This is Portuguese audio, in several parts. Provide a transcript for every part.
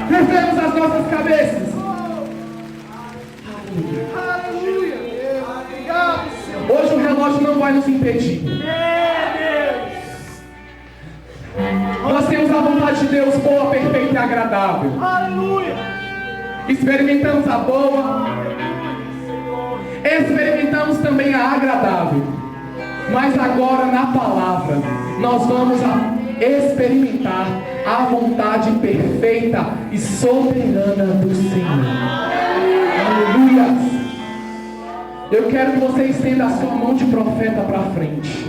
Curvemos as nossas cabeças. Aleluia. Obrigado, Senhor. Hoje o relógio não vai nos impedir. Nós temos a vontade de Deus boa, perfeita e agradável. Aleluia. Experimentamos a boa, experimentamos também a agradável. Mas agora na palavra nós vamos experimentar a vontade perfeita e soberana do Senhor. Aleluia. Eu quero que você estenda a sua mão de profeta para frente.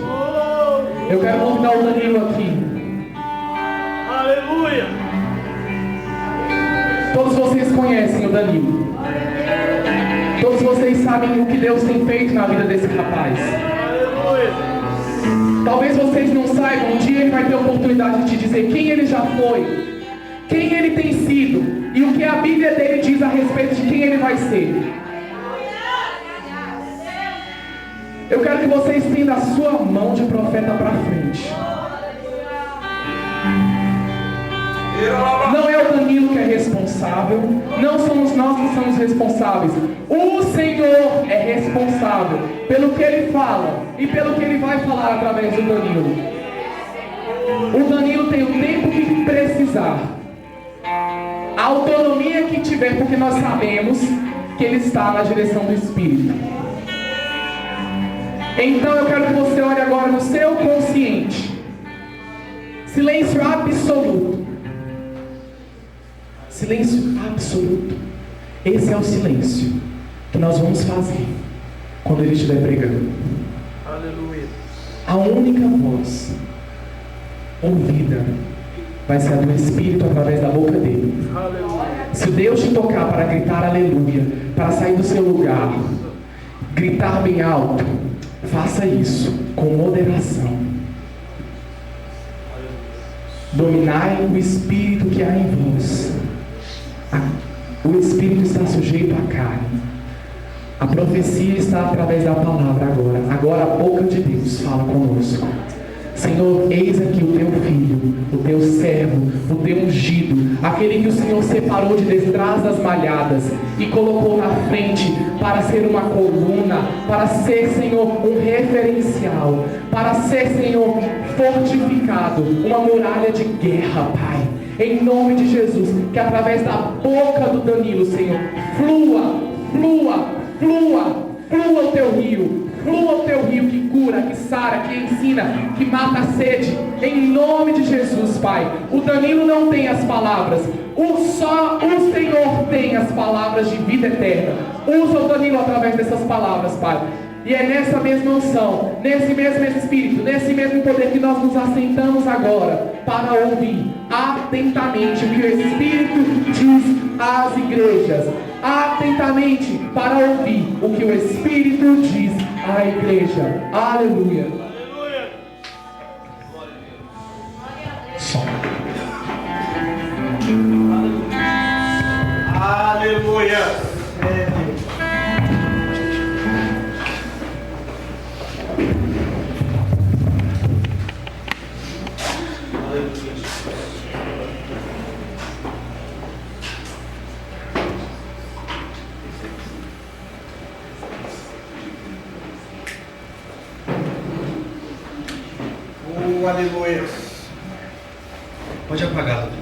Eu quero convidar o Danilo aqui. Aleluia. Todos vocês conhecem o Danilo. Todos vocês sabem o que Deus tem feito na vida desse rapaz. Aleluia. Talvez vocês não saibam, um dia ele vai ter a oportunidade de te dizer quem ele já foi, quem ele tem sido e o que a Bíblia dele diz a respeito de quem ele vai ser. Eu quero que você estenda a sua mão de profeta para frente. Não é o Danilo que é responsável, não somos nós que somos responsáveis. O Senhor é responsável pelo que Ele fala e pelo que Ele vai falar através do Danilo. O Danilo tem o tempo que precisar, a autonomia que tiver, porque nós sabemos que ele está na direção do Espírito. Então eu quero que você olhe agora no seu consciente. Silêncio absoluto. Silêncio absoluto. Esse é o silêncio que nós vamos fazer quando ele estiver pregando. Aleluia. A única voz ouvida vai ser a do Espírito através da boca dele. Aleluia. Se Deus te tocar para gritar aleluia, para sair do seu lugar, gritar bem alto, faça isso com moderação. Dominai o espírito que há em vós. O espírito está sujeito à carne. A profecia está através da palavra agora. Agora a boca de Deus fala conosco. Senhor, eis aqui o teu filho, o teu servo, o teu ungido, aquele que o Senhor separou de detrás das malhadas e colocou na frente para ser uma coluna, para ser, Senhor, um referencial, para ser, Senhor, fortificado, uma muralha de guerra, Pai. Em nome de Jesus, que através da boca do Danilo, Senhor, flua o teu rio. Flua o teu rio que cura, que sara, que ensina, que mata a sede. Em nome de Jesus, Pai. O Danilo não tem as palavras. Só o Senhor tem as palavras de vida eterna. Usa o Danilo através dessas palavras, Pai. E é nessa mesma unção, nesse mesmo Espírito, nesse mesmo poder que nós nos assentamos agora para ouvir atentamente o que o Espírito diz às igrejas. Atentamente para ouvir o que o Espírito diz à igreja. Aleluia. Som. Aleluia. Aleluia. Pode apagar, Dudu.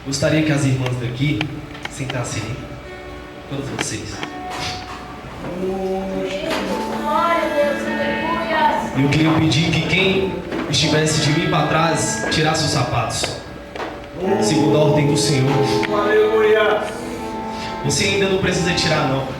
Gostaria que as irmãs daqui sentassem, todas vocês. Eu queria pedir que quem estivesse de mim para trás tirasse os sapatos, segundo a ordem do Senhor. Aleluia. Você ainda não precisa tirar, não.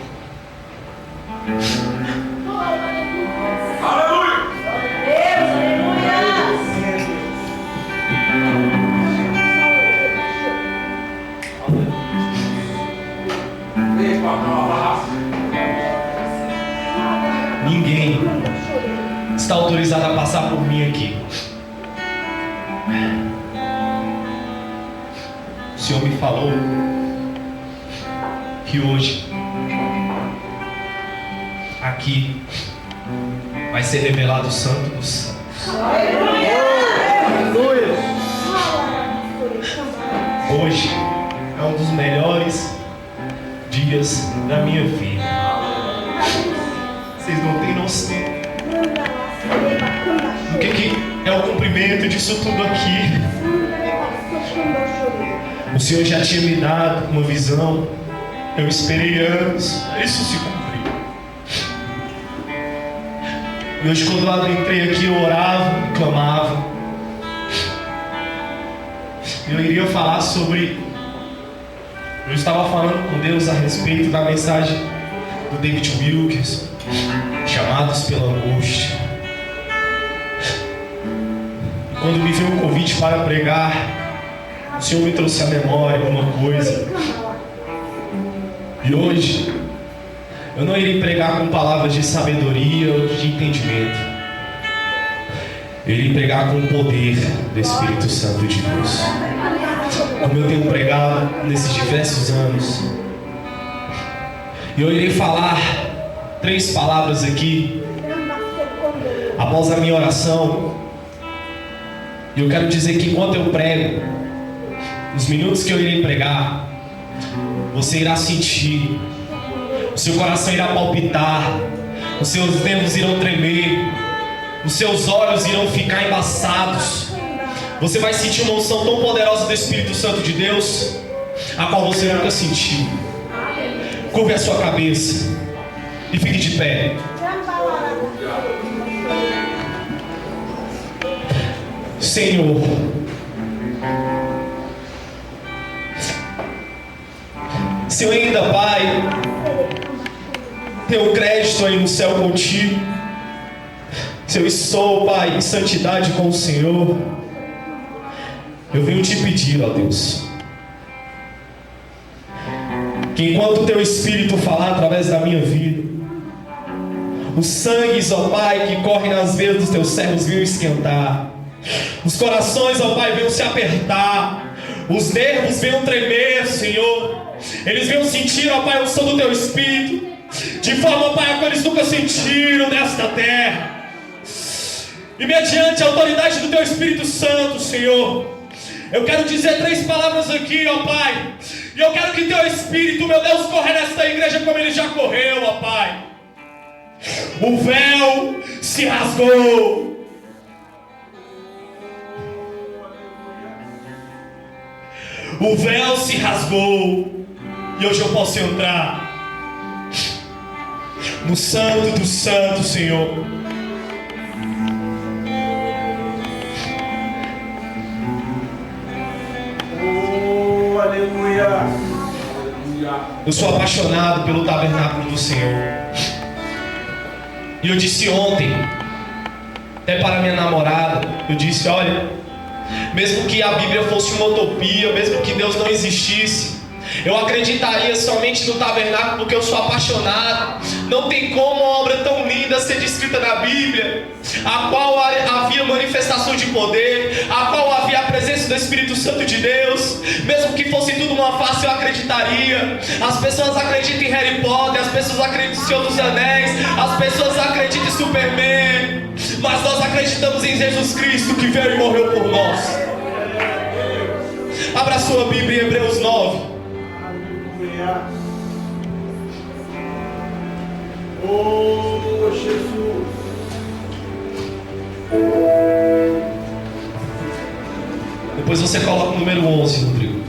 Ninguém está autorizado a passar por mim aqui. O Senhor me falou que hoje aqui vai ser revelado o Santo dos Santos. Aleluia. hoje é um dos melhores dias da minha vida. Vocês não têm noção do que é o cumprimento disso tudo aqui. O Senhor já tinha me dado uma visão. Eu esperei anos, isso se cumpriu. E hoje, quando eu entrei aqui, eu orava, clamava. Eu iria falar sobre... Eu estava falando com Deus a respeito da mensagem do David Wilkerson, Chamados pela Angústia. E quando me veio o convite para pregar, o Senhor me trouxe à memória uma coisa. E hoje, eu não irei pregar com palavras de sabedoria ou de entendimento. Eu irei pregar com o poder do Espírito Santo de Deus. Como eu tenho pregado nesses diversos anos. E eu irei falar 3 palavras aqui, após a minha oração. E eu quero dizer que enquanto eu prego, nos minutos que eu irei pregar, você irá sentir, o seu coração irá palpitar, os seus dedos irão tremer, os seus olhos irão ficar embaçados. Você vai sentir uma unção tão poderosa do Espírito Santo de Deus, a qual você nunca sentiu. Curve a sua cabeça e fique de pé. Senhor, se eu ainda, Pai, tenho crédito aí no céu contigo, se eu estou, Pai, em santidade com o Senhor, eu venho te pedir, ó Deus, que enquanto o Teu Espírito falar através da minha vida, os sangues, ó Pai, que correm nas veias dos Teus servos venham esquentar, os corações, ó Pai, venham se apertar, os nervos venham tremer, Senhor. Eles venham sentir, ó Pai, a unção do Teu Espírito, de forma, Pai, que eles nunca sentiram nesta terra. E mediante a autoridade do Teu Espírito Santo, Senhor, eu quero dizer 3 palavras aqui, ó Pai. E eu quero que Teu Espírito, meu Deus, corra nesta igreja como Ele já correu, ó Pai. O véu se rasgou. O véu se rasgou. E hoje eu posso entrar no Santo dos Santos, Senhor. Oh, aleluia. Eu sou apaixonado pelo tabernáculo do Senhor. E eu disse ontem, até para minha namorada, eu disse, olha, mesmo que a Bíblia fosse uma utopia, mesmo que Deus não existisse, eu acreditaria somente no tabernáculo, porque eu sou apaixonado. Não tem como uma obra tão linda ser descrita na Bíblia, a qual havia manifestação de poder, a qual havia a presença do Espírito Santo de Deus. Mesmo que fosse tudo uma face, eu acreditaria. As pessoas acreditam em Harry Potter, as pessoas acreditam em Senhor dos Anéis, as pessoas acreditam em Superman, mas nós acreditamos em Jesus Cristo, que veio e morreu por nós. Abra sua Bíblia em Hebreus 9. Oh, Jesus. Depois você coloca o número 11, Rodrigo.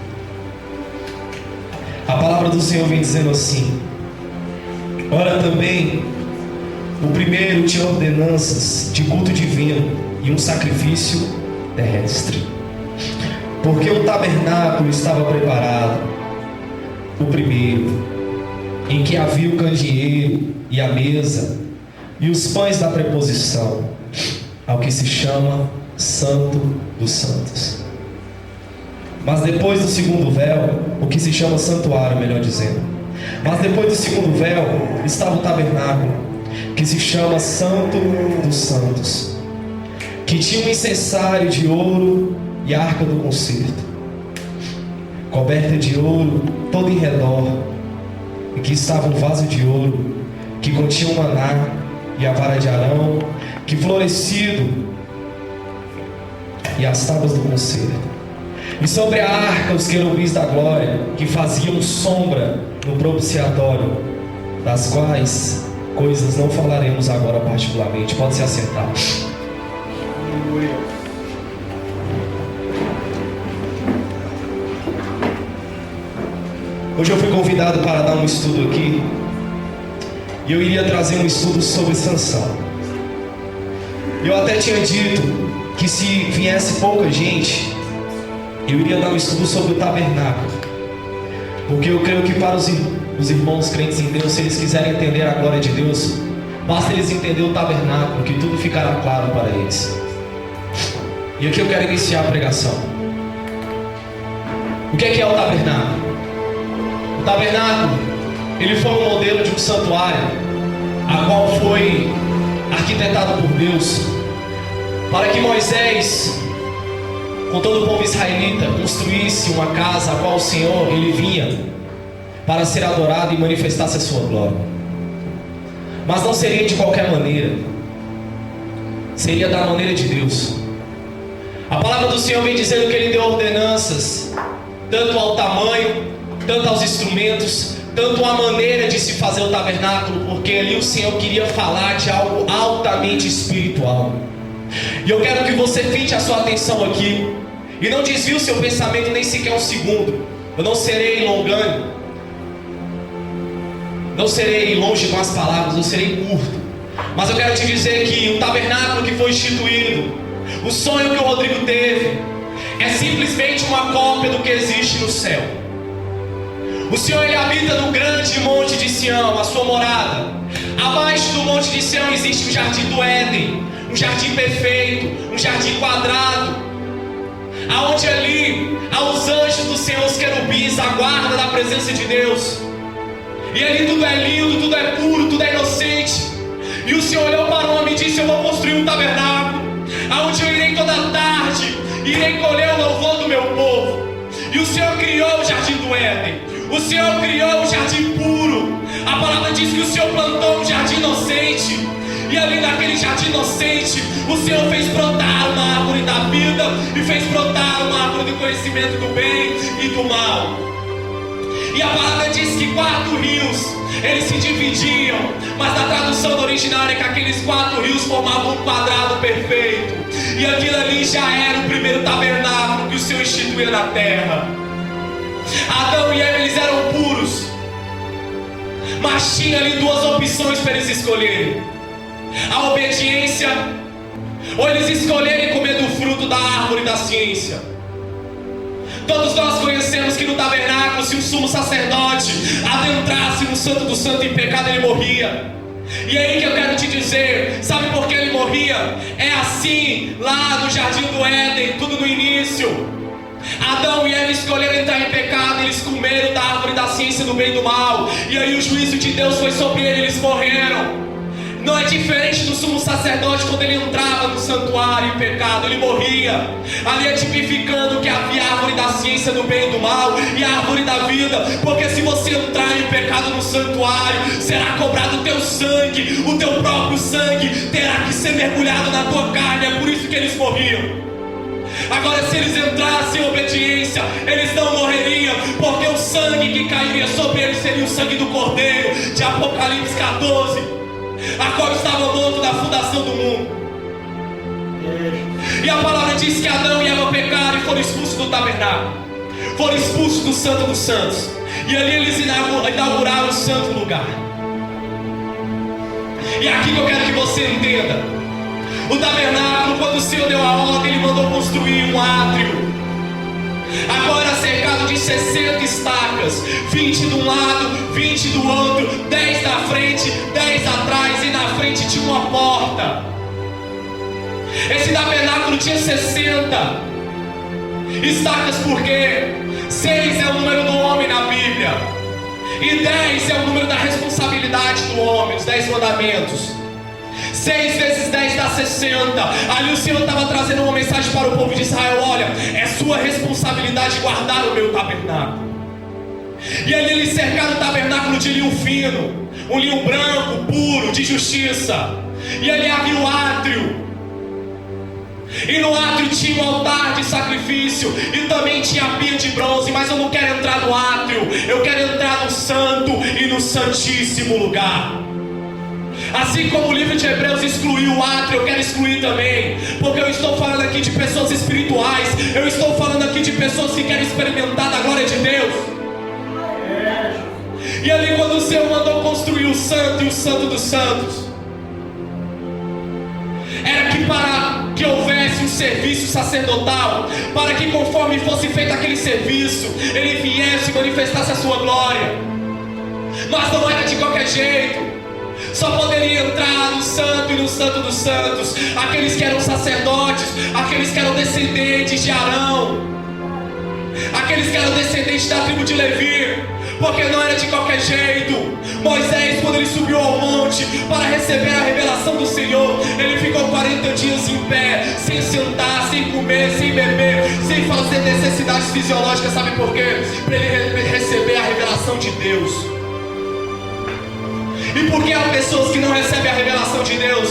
A palavra do Senhor vem dizendo assim: ora também, o primeiro tinha ordenanças de culto divino e um sacrifício terrestre, porque o tabernáculo estava preparado, o primeiro, em que havia o candeeiro e a mesa e os pães da preposição, ao que se chama Santo dos Santos. Mas depois do segundo véu, o que se chama santuário, melhor dizendo, mas depois do segundo véu estava o tabernáculo, que se chama Santo dos Santos, que tinha um incensário de ouro e a arca do concerto, coberta de ouro todo em redor, e que estava um vaso de ouro que continha o maná e a vara de Arão, que florescido, e as tábuas do concerto. E sobre a arca, os querubins da glória, que faziam sombra no propiciatório, das quais coisas não falaremos agora particularmente. Pode se assentar. Aleluia. Hoje eu fui convidado para dar um estudo aqui, e eu iria trazer um estudo sobre Sansão. Eu até tinha dito que se viesse pouca gente, eu iria dar um estudo sobre o tabernáculo, porque eu creio que para os irmãos crentes em Deus, se eles quiserem entender a glória de Deus, basta eles entenderem o tabernáculo, que tudo ficará claro para eles. E aqui eu quero iniciar a pregação. O que é o tabernáculo? O tabernáculo, ele foi um modelo de um santuário, a qual foi arquitetado por Deus, para que Moisés, com todo o povo israelita, construísse uma casa a qual o Senhor, ele vinha para ser adorado e manifestasse a sua glória. Mas não seria de qualquer maneira, seria da maneira de Deus. A palavra do Senhor vem dizendo que ele deu ordenanças, tanto ao tamanho, tanto aos instrumentos, tanto à maneira de se fazer o tabernáculo, porque ali o Senhor queria falar de algo altamente espiritual. E eu quero que você fite a sua atenção aqui, e não desvie o seu pensamento nem sequer um segundo. Eu não serei longânimo, não serei longe com as palavras, eu serei curto. Mas eu quero te dizer que o tabernáculo que foi instituído, o sonho que o Rodrigo teve, é simplesmente uma cópia do que existe no céu. O Senhor, ele habita no grande monte de Sião, a sua morada. Abaixo do monte de Sião existe o jardim do Éden, um jardim perfeito, um jardim quadrado, aonde ali aos anjos do Senhor, os querubins, a guarda da presença de Deus. E ali tudo é lindo, tudo é puro, tudo é inocente. E o Senhor olhou para o homem e disse: eu vou construir um tabernáculo, aonde eu irei toda tarde, irei colher o louvor do meu povo. E o Senhor criou o jardim do Éden, o Senhor criou um jardim puro. A palavra diz que o Senhor plantou um jardim inocente, e ali naquele jardim inocente o Senhor fez brotar uma árvore da vida, e fez brotar uma árvore do conhecimento do bem e do mal. E a palavra diz que 4 rios, eles se dividiam, mas na tradução do original é que aqueles 4 rios formavam um quadrado perfeito. E aquilo ali já era o primeiro tabernáculo que o Senhor instituía na terra. Adão e Eva, eles eram puros, mas tinha ali 2 opções para eles escolherem: a obediência, ou eles escolherem comer do fruto da árvore da ciência. Todos nós conhecemos que no tabernáculo, se um sumo sacerdote adentrasse no santo do santo em pecado, ele morria. E aí que eu quero te dizer, sabe por que ele morria? É assim lá no jardim do Éden, tudo no início. Adão e Eva escolheram entrar em pecado, eles comeram da árvore da ciência do bem e do mal, e aí o juízo de Deus foi sobre eles, eles morreram. Não é diferente do sumo sacerdote quando ele entrava no santuário em pecado, ele morria. Ali é tipificando que havia a árvore da ciência do bem e do mal e a árvore da vida, porque se você entrar em pecado no santuário, será cobrado o teu sangue, o teu próprio sangue terá que ser mergulhado na tua carne. É por isso que eles morriam. Agora, se eles entrassem em obediência, eles não morreriam, porque o sangue que cairia sobre eles seria o sangue do Cordeiro, de Apocalipse 14, a qual estava morto da fundação do mundo. E a palavra diz que Adão e Eva pecaram e foram expulsos do tabernáculo, foram expulsos do Santo dos Santos, e ali eles inauguraram o santo lugar. E é aqui que eu quero que você entenda. O tabernáculo, quando o Senhor deu a ordem, ele mandou construir um átrio. Agora cercado de 60 estacas, 20 de um lado, 20 do outro, 10 na frente, 10 atrás, e na frente tinha uma porta. Esse tabernáculo tinha 60 estacas, porque 6 é o número do homem na Bíblia, e 10 é o número da responsabilidade do homem, os 10 mandamentos. 6 vezes 10 dá 60. Ali o Senhor estava trazendo uma mensagem para o povo de Israel: olha, é sua responsabilidade guardar o meu tabernáculo. E ali eles cercaram o tabernáculo de linho fino, um linho branco, puro, de justiça. E ali havia o átrio. E no átrio tinha um altar de sacrifício e também tinha a pia de bronze. Mas eu não quero entrar no átrio, eu quero entrar no santo e no santíssimo lugar. Assim como o livro de Hebreus excluiu o átrio, eu quero excluir também, porque eu estou falando aqui de pessoas espirituais, eu estou falando aqui de pessoas que querem experimentar da glória de Deus. E ali quando o Senhor mandou construir o santo e o santo dos santos, era que para que houvesse um serviço sacerdotal, para que conforme fosse feito aquele serviço, ele viesse e manifestasse a sua glória. Mas não era de qualquer jeito. Só poderia entrar no santo e no santo dos santos aqueles que eram sacerdotes, aqueles que eram descendentes de Arão, aqueles que eram descendentes da tribo de Levi, porque não era de qualquer jeito. Moisés, quando ele subiu ao monte para receber a revelação do Senhor, ele ficou 40 dias em pé, sem sentar, sem comer, sem beber, sem fazer necessidades fisiológicas. Sabe por quê? Para ele receber a revelação de Deus. E por que há pessoas que não recebem a revelação de Deus?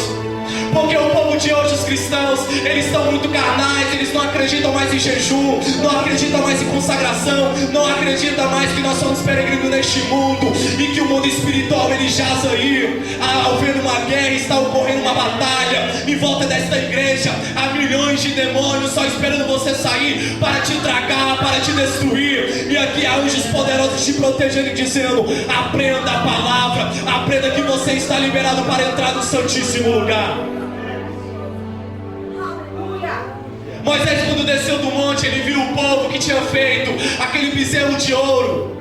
Porque o povo de hoje, os cristãos, eles estão muito carnais, eles não acreditam mais em jejum, não acreditam mais em consagração, não acreditam mais que nós somos peregrinos neste mundo e que o mundo espiritual ele jaz aí, havendo uma guerra, está ocorrendo uma batalha em volta desta igreja, há milhões de demônios só esperando você sair para te tragar, para te destruir, e aqui há anjos poderosos te protegendo e dizendo: aprenda a palavra, aprenda que você está liberado para entrar no santíssimo lugar. Moisés, quando desceu do monte, ele viu o povo que tinha feito aquele bezerro de ouro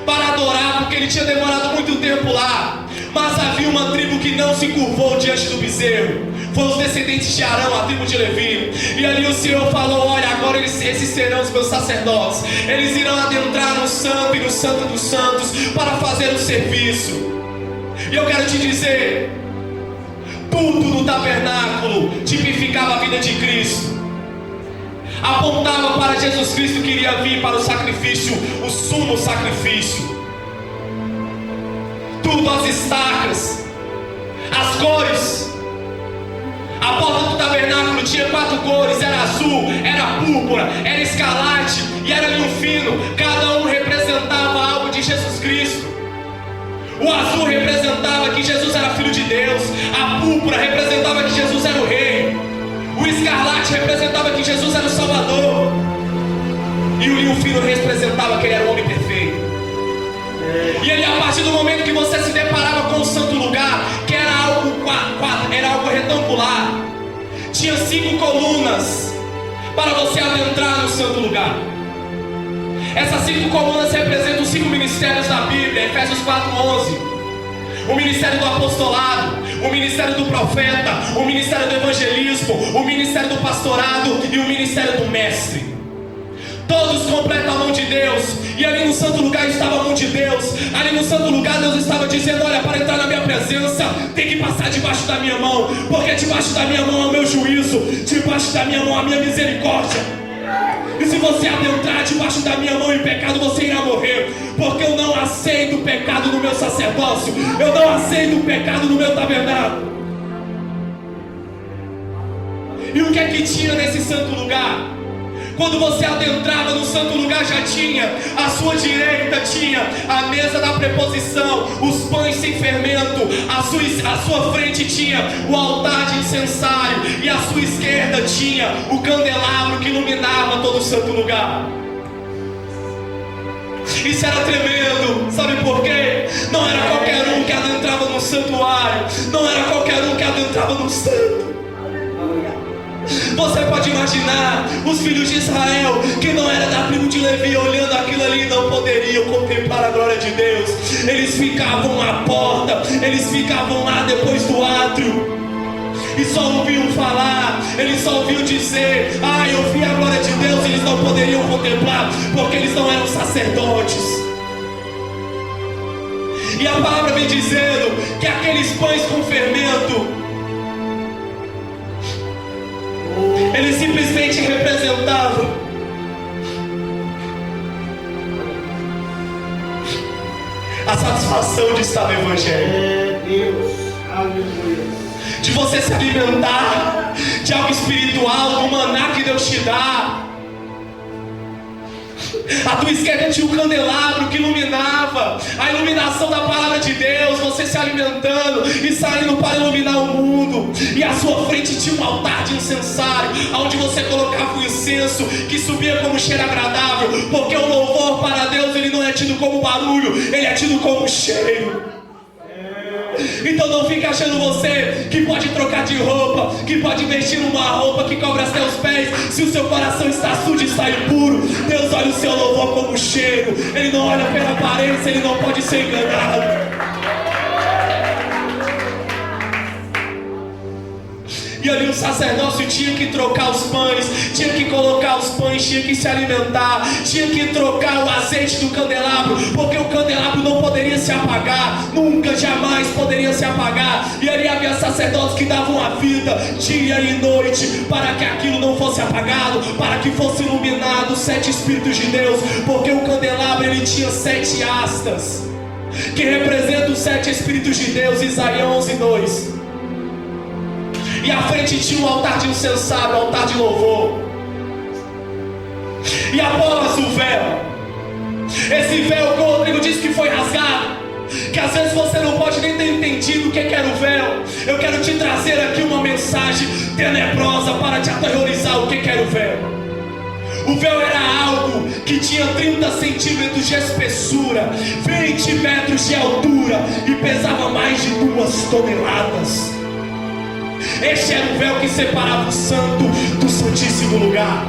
para adorar, porque ele tinha demorado muito tempo lá. Mas havia uma tribo que não se curvou diante do bezerro, foram os descendentes de Arão, a tribo de Levi. E ali o Senhor falou: olha, agora esses serão os meus sacerdotes, eles irão adentrar no santo e no santo dos santos para fazer o serviço. E eu quero te dizer, tudo no tabernáculo tipificava a vida de Cristo, apontava para Jesus Cristo que iria vir para o sacrifício, o sumo sacrifício. Tudo, as estacas, as cores. A porta do tabernáculo tinha 4 cores: era azul, era púrpura, era escarlate e era linho fino. Cada um representava algo de Jesus Cristo. O azul representava que Jesus era filho de Deus, a púrpura representava que Jesus era o rei, o escarlate representava que Jesus era o Salvador, e o linho fino representava que ele era o homem perfeito. E ele, a partir do momento que você se deparava com o santo lugar, que era algo retangular, tinha 5 colunas para você adentrar no santo lugar. Essas 5 colunas representam os 5 ministérios da Bíblia, Efésios 4:11. O ministério do apostolado, o ministério do profeta, o ministério do evangelismo, o ministério do pastorado e o ministério do mestre. Todos completam a mão de Deus. E ali no santo lugar estava a mão de Deus. Ali no santo lugar Deus estava dizendo: olha, para entrar na minha presença tem que passar debaixo da minha mão, porque debaixo da minha mão é o meu juízo, debaixo da minha mão é a minha misericórdia. E se você adentrar debaixo da minha mão em pecado, você irá morrer, porque eu não aceito o pecado no meu sacerdócio, eu não aceito o pecado no meu tabernáculo. E o que é que tinha nesse santo lugar? Quando você adentrava no santo lugar, já tinha à sua direita tinha a mesa da preposição, os pães sem fermento, à sua frente tinha o altar de incensário, e à sua esquerda tinha o candelabro que iluminava todo o santo lugar. Isso era tremendo, sabe por quê? Não era qualquer um que adentrava no santuário, não era qualquer um que adentrava no santo. Você pode imaginar os filhos de Israel, que não era da tribo de Levi, olhando aquilo ali, não poderiam contemplar a glória de Deus. Eles ficavam à porta, eles ficavam lá depois do átrio, e só ouviam falar, eles só ouviam dizer: ah, eu vi a glória de Deus. Eles não poderiam contemplar, porque eles não eram sacerdotes. E a palavra vem dizendo que aqueles pães com fermento, eles simplesmente representavam a satisfação de estar no Evangelho. Deus, aleluia. De você se alimentar, de algo espiritual, do maná que Deus te dá. A tua esquerda tinha um candelabro que iluminava a iluminação da palavra de Deus, você se alimentando e saindo para iluminar o mundo. E à sua frente tinha um altar de incensário, onde você colocava o incenso que subia como cheiro agradável, porque o louvor para Deus ele não é tido como barulho, ele é tido como cheiro. Então não fique achando você que pode trocar de roupa, que pode vestir uma roupa que cobre até os pés. Se o seu coração está sujo e está impuro, Deus olha o seu louvor como cheiro. Ele não olha pela aparência, ele não pode ser enganado. E ali o sacerdócio tinha que trocar os pães, tinha que colocar os pães, tinha que se alimentar, tinha que trocar o azeite do candelabro, porque o candelabro não poderia se apagar, nunca, jamais poderia se apagar. E ali havia sacerdotes que davam a vida dia e noite para que aquilo não fosse apagado, para que fosse iluminado os 7 Espíritos de Deus, porque o candelabro ele tinha 7 hastas, que representam os 7 Espíritos de Deus, Isaías 11:2. E à frente tinha um altar de incensário, um altar de louvor. E após o véu, esse véu que o Rodrigo disse que foi rasgado, que às vezes você não pode nem ter entendido o que era o véu. Eu quero te trazer aqui uma mensagem tenebrosa para te aterrorizar o que era o véu. O véu era algo que tinha 30 centímetros de espessura, 20 metros de altura e pesava mais de 2 toneladas. Este era o véu que separava o santo do santíssimo lugar.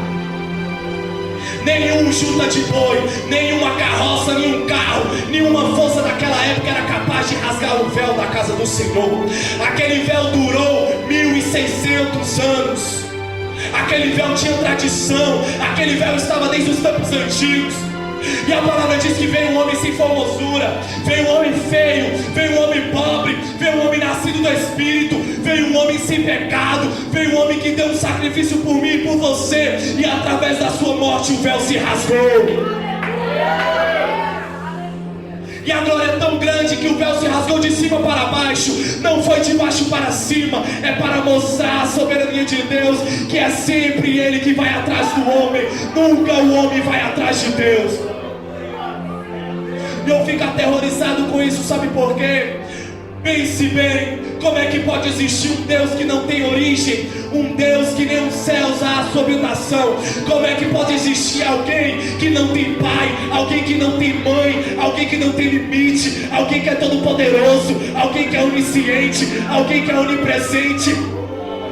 Nenhum junta de boi, nenhuma carroça, nenhum carro, nenhuma força daquela época era capaz de rasgar o véu da casa do Senhor. Aquele véu durou 1600 anos. Aquele véu tinha tradição, aquele véu estava desde os tempos antigos. E a palavra diz que veio um homem sem formosura, veio um homem feio, veio um homem pobre, veio um homem nascido do Espírito, veio um homem sem pecado, veio um homem que deu um sacrifício por mim e por você, e através da sua morte o véu se rasgou. E a glória é tão grande que o véu se rasgou de cima para baixo, não foi de baixo para cima. É para mostrar a soberania de Deus, que é sempre Ele que vai atrás do homem, nunca o homem vai atrás de Deus. E eu fico aterrorizado com isso, sabe por quê? Pense bem, como é que pode existir um Deus que não tem origem, um Deus que nem os céus há a sua habitação? Como é que pode existir alguém que não tem pai, alguém que não tem mãe, alguém que não tem limite, alguém que é todo poderoso, alguém que é onisciente, alguém que é onipresente?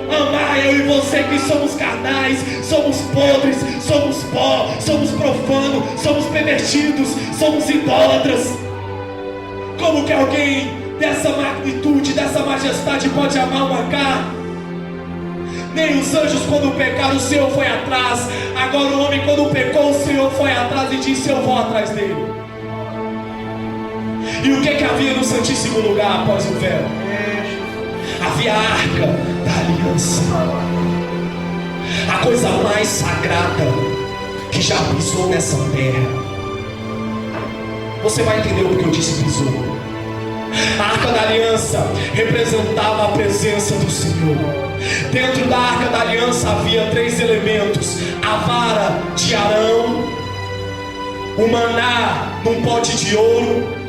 Amar eu e você que somos carnais, somos podres, somos pó, somos profanos, somos pervertidos, somos idólatras. Como que alguém dessa magnitude, dessa majestade pode amar uma carne? Nem os anjos quando pecaram o Senhor foi atrás. Agora o homem quando pecou o Senhor foi atrás e disse: eu vou atrás dele. E o que havia no Santíssimo Lugar após o véu? Havia a Arca da Aliança, a coisa mais sagrada que já pisou nessa terra. Você vai entender o que eu disse pisou. A Arca da Aliança representava a presença do Senhor. Dentro da Arca da Aliança havia 3 elementos: a vara de Arão, o maná num pote de ouro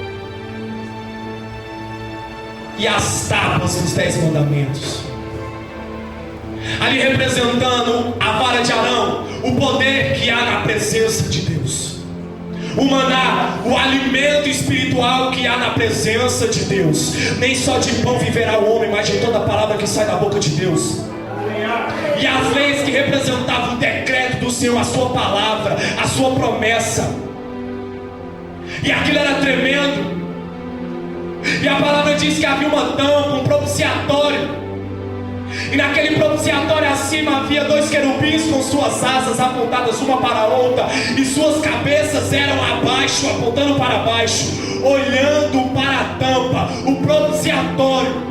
e as tábuas dos 10 mandamentos. Ali representando a vara de Arão, o poder que há na presença de Deus. O maná, o alimento espiritual que há na presença de Deus. Nem só de pão viverá o homem, mas de toda a palavra que sai da boca de Deus. E as leis que representavam o decreto do Senhor, a sua palavra, a sua promessa. E aquilo era tremendo. E a palavra diz que havia uma tampa, um propiciatório. E naquele propiciatório acima havia 2 querubins com suas asas apontadas uma para a outra, e suas cabeças eram abaixo, apontando para baixo, olhando para a tampa, o propiciatório.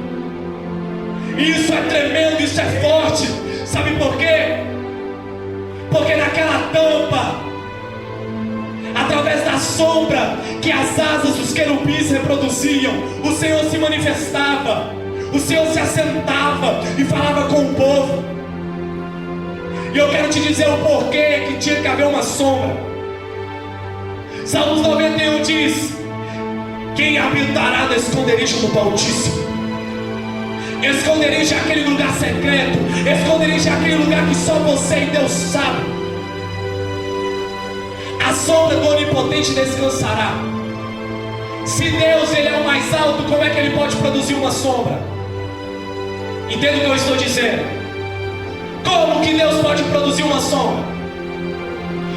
Isso é tremendo, isso é forte. Sabe por quê? Porque naquela tampa, através da sombra que as asas dos querubins reproduziam, o Senhor se manifestava, o Senhor se assentava e falava com o povo. E eu quero te dizer o porquê que tinha que haver uma sombra. Salmos 91 diz: quem habitará no esconderijo do Altíssimo? Esconderijo é aquele lugar secreto. Esconderijo é aquele lugar que só você e Deus sabem. A sombra do Onipotente descansará. Se Deus ele é o mais alto, como é que ele pode produzir uma sombra? Entende o que eu estou dizendo? Como que Deus pode produzir uma sombra?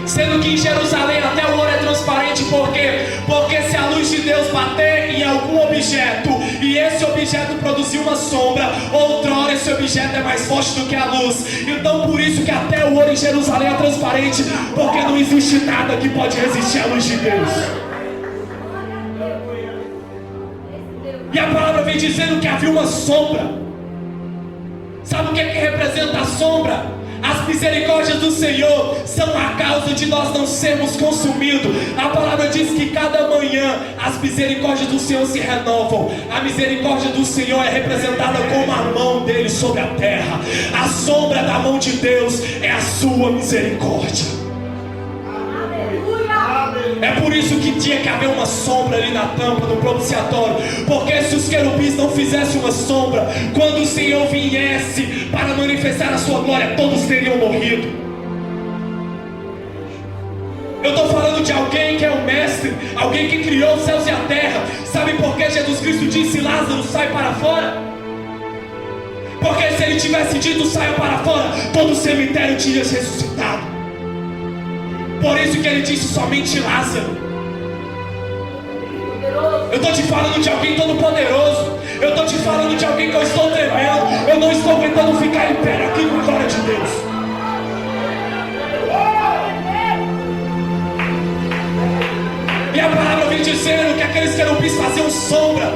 Sendo que em Jerusalém até o ouro é transparente. Por quê? Porque se a luz de Deus bater em algum objeto e esse objeto produzir uma sombra, outrora esse objeto é mais forte do que a luz. Então por isso que até o ouro em Jerusalém é transparente, porque não existe nada que pode resistir à luz de Deus. E a palavra vem dizendo que havia uma sombra. Sabe o que representa a sombra? As misericórdias do Senhor são a causa de nós não sermos consumidos. A palavra diz que cada manhã as misericórdias do Senhor se renovam. A misericórdia do Senhor é representada como a mão dele sobre a terra. A sombra da mão de Deus é a sua misericórdia. É por isso que tinha que haver uma sombra ali na tampa do propiciatório. Porque se os querubins não fizessem uma sombra, quando o Senhor viesse para manifestar a sua glória, todos teriam morrido. Eu estou falando de alguém que é o mestre, alguém que criou os céus e a terra. Sabe por que Jesus Cristo disse: Lázaro, sai para fora? Porque se ele tivesse dito saia para fora, todo o cemitério tinha ressuscitado. Por isso que ele disse somente Lázaro. Eu estou te falando de alguém todo poderoso. Eu estou te falando de alguém que eu estou tremendo. Eu não estou aguentando ficar em pé aqui com a glória de Deus. E a palavra vem dizendo que aqueles querubins faziam sombra,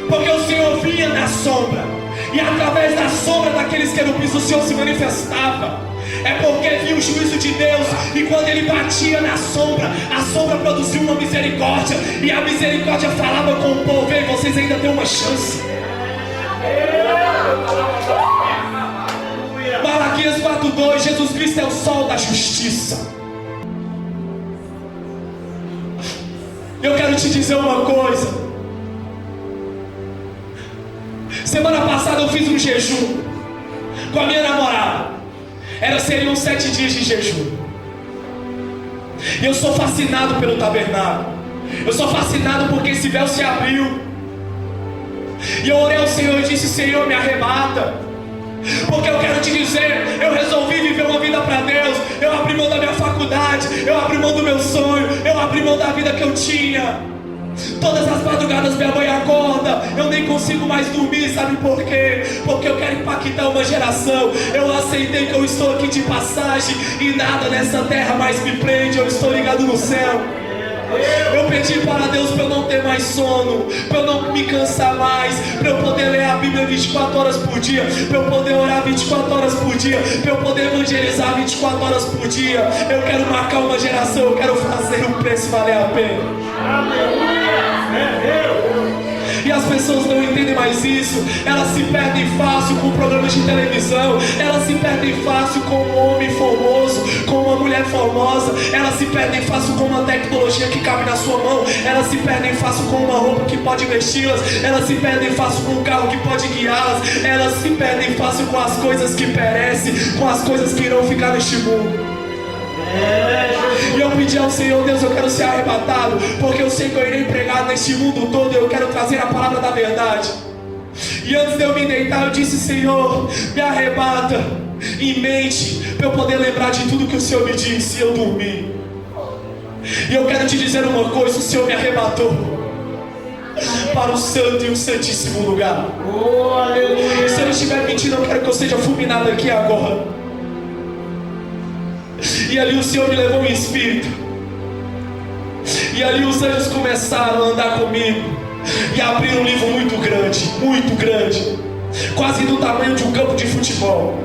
porque o Senhor vinha na sombra, e através da sombra daqueles querubins o Senhor se manifestava. É porque vinha o juízo de Deus, e quando ele batia na sombra, a sombra produziu uma misericórdia, e a misericórdia falava com o povo: ei, vocês ainda têm uma chance. Malaquias 4:2, Jesus Cristo é o sol da justiça. Eu quero te dizer uma coisa. Semana passada eu fiz um jejum com a minha namorada. Seriam 7 dias de jejum. E eu sou fascinado pelo tabernáculo. Eu sou fascinado porque esse véu se abriu. E eu orei ao Senhor e disse: Senhor, me arrebata. Porque eu quero te dizer, eu resolvi viver uma vida para Deus. Eu abri mão da minha faculdade, eu abri mão do meu sonho, eu abri mão da vida que eu tinha. Todas as madrugadas minha mãe acorda, eu nem consigo mais dormir, sabe por quê? Porque eu quero impactar uma geração. Eu aceitei que eu estou aqui de passagem e nada nessa terra mais me prende. Eu estou ligado no céu. Eu pedi para Deus para eu não ter mais sono, para eu não me cansar mais, para eu poder ler a Bíblia 24 horas por dia, para eu poder orar 24 horas por dia, para eu poder evangelizar 24 horas por dia. Eu quero marcar uma geração, eu quero fazer o preço valer a pena. E as pessoas não entendem mais isso. Elas se perdem fácil com programas de televisão. Elas se perdem fácil com um homem famoso, com uma mulher famosa. Elas se perdem fácil com uma tecnologia que cabe na sua mão. Elas se perdem fácil com uma roupa que pode vesti-las. Elas se perdem fácil com um carro que pode guiá-las. Elas se perdem fácil com as coisas que perecem, com as coisas que irão ficar neste mundo. E eu pedi ao Senhor: Deus, eu quero ser arrebatado, porque eu sei que eu irei pregar neste mundo todo. Eu quero trazer a palavra da verdade. E antes de eu me deitar, eu disse: Senhor, me arrebata em mente, para eu poder lembrar de tudo que o Senhor me disse. E eu dormi. E eu quero te dizer uma coisa: o Senhor me arrebatou para o santo e o santíssimo lugar. Se eu estiver mentindo, eu quero que eu seja fulminado aqui agora. E ali o Senhor me levou em espírito. E ali os anjos começaram a andar comigo. E abriram um livro muito grande, quase do tamanho de um campo de futebol.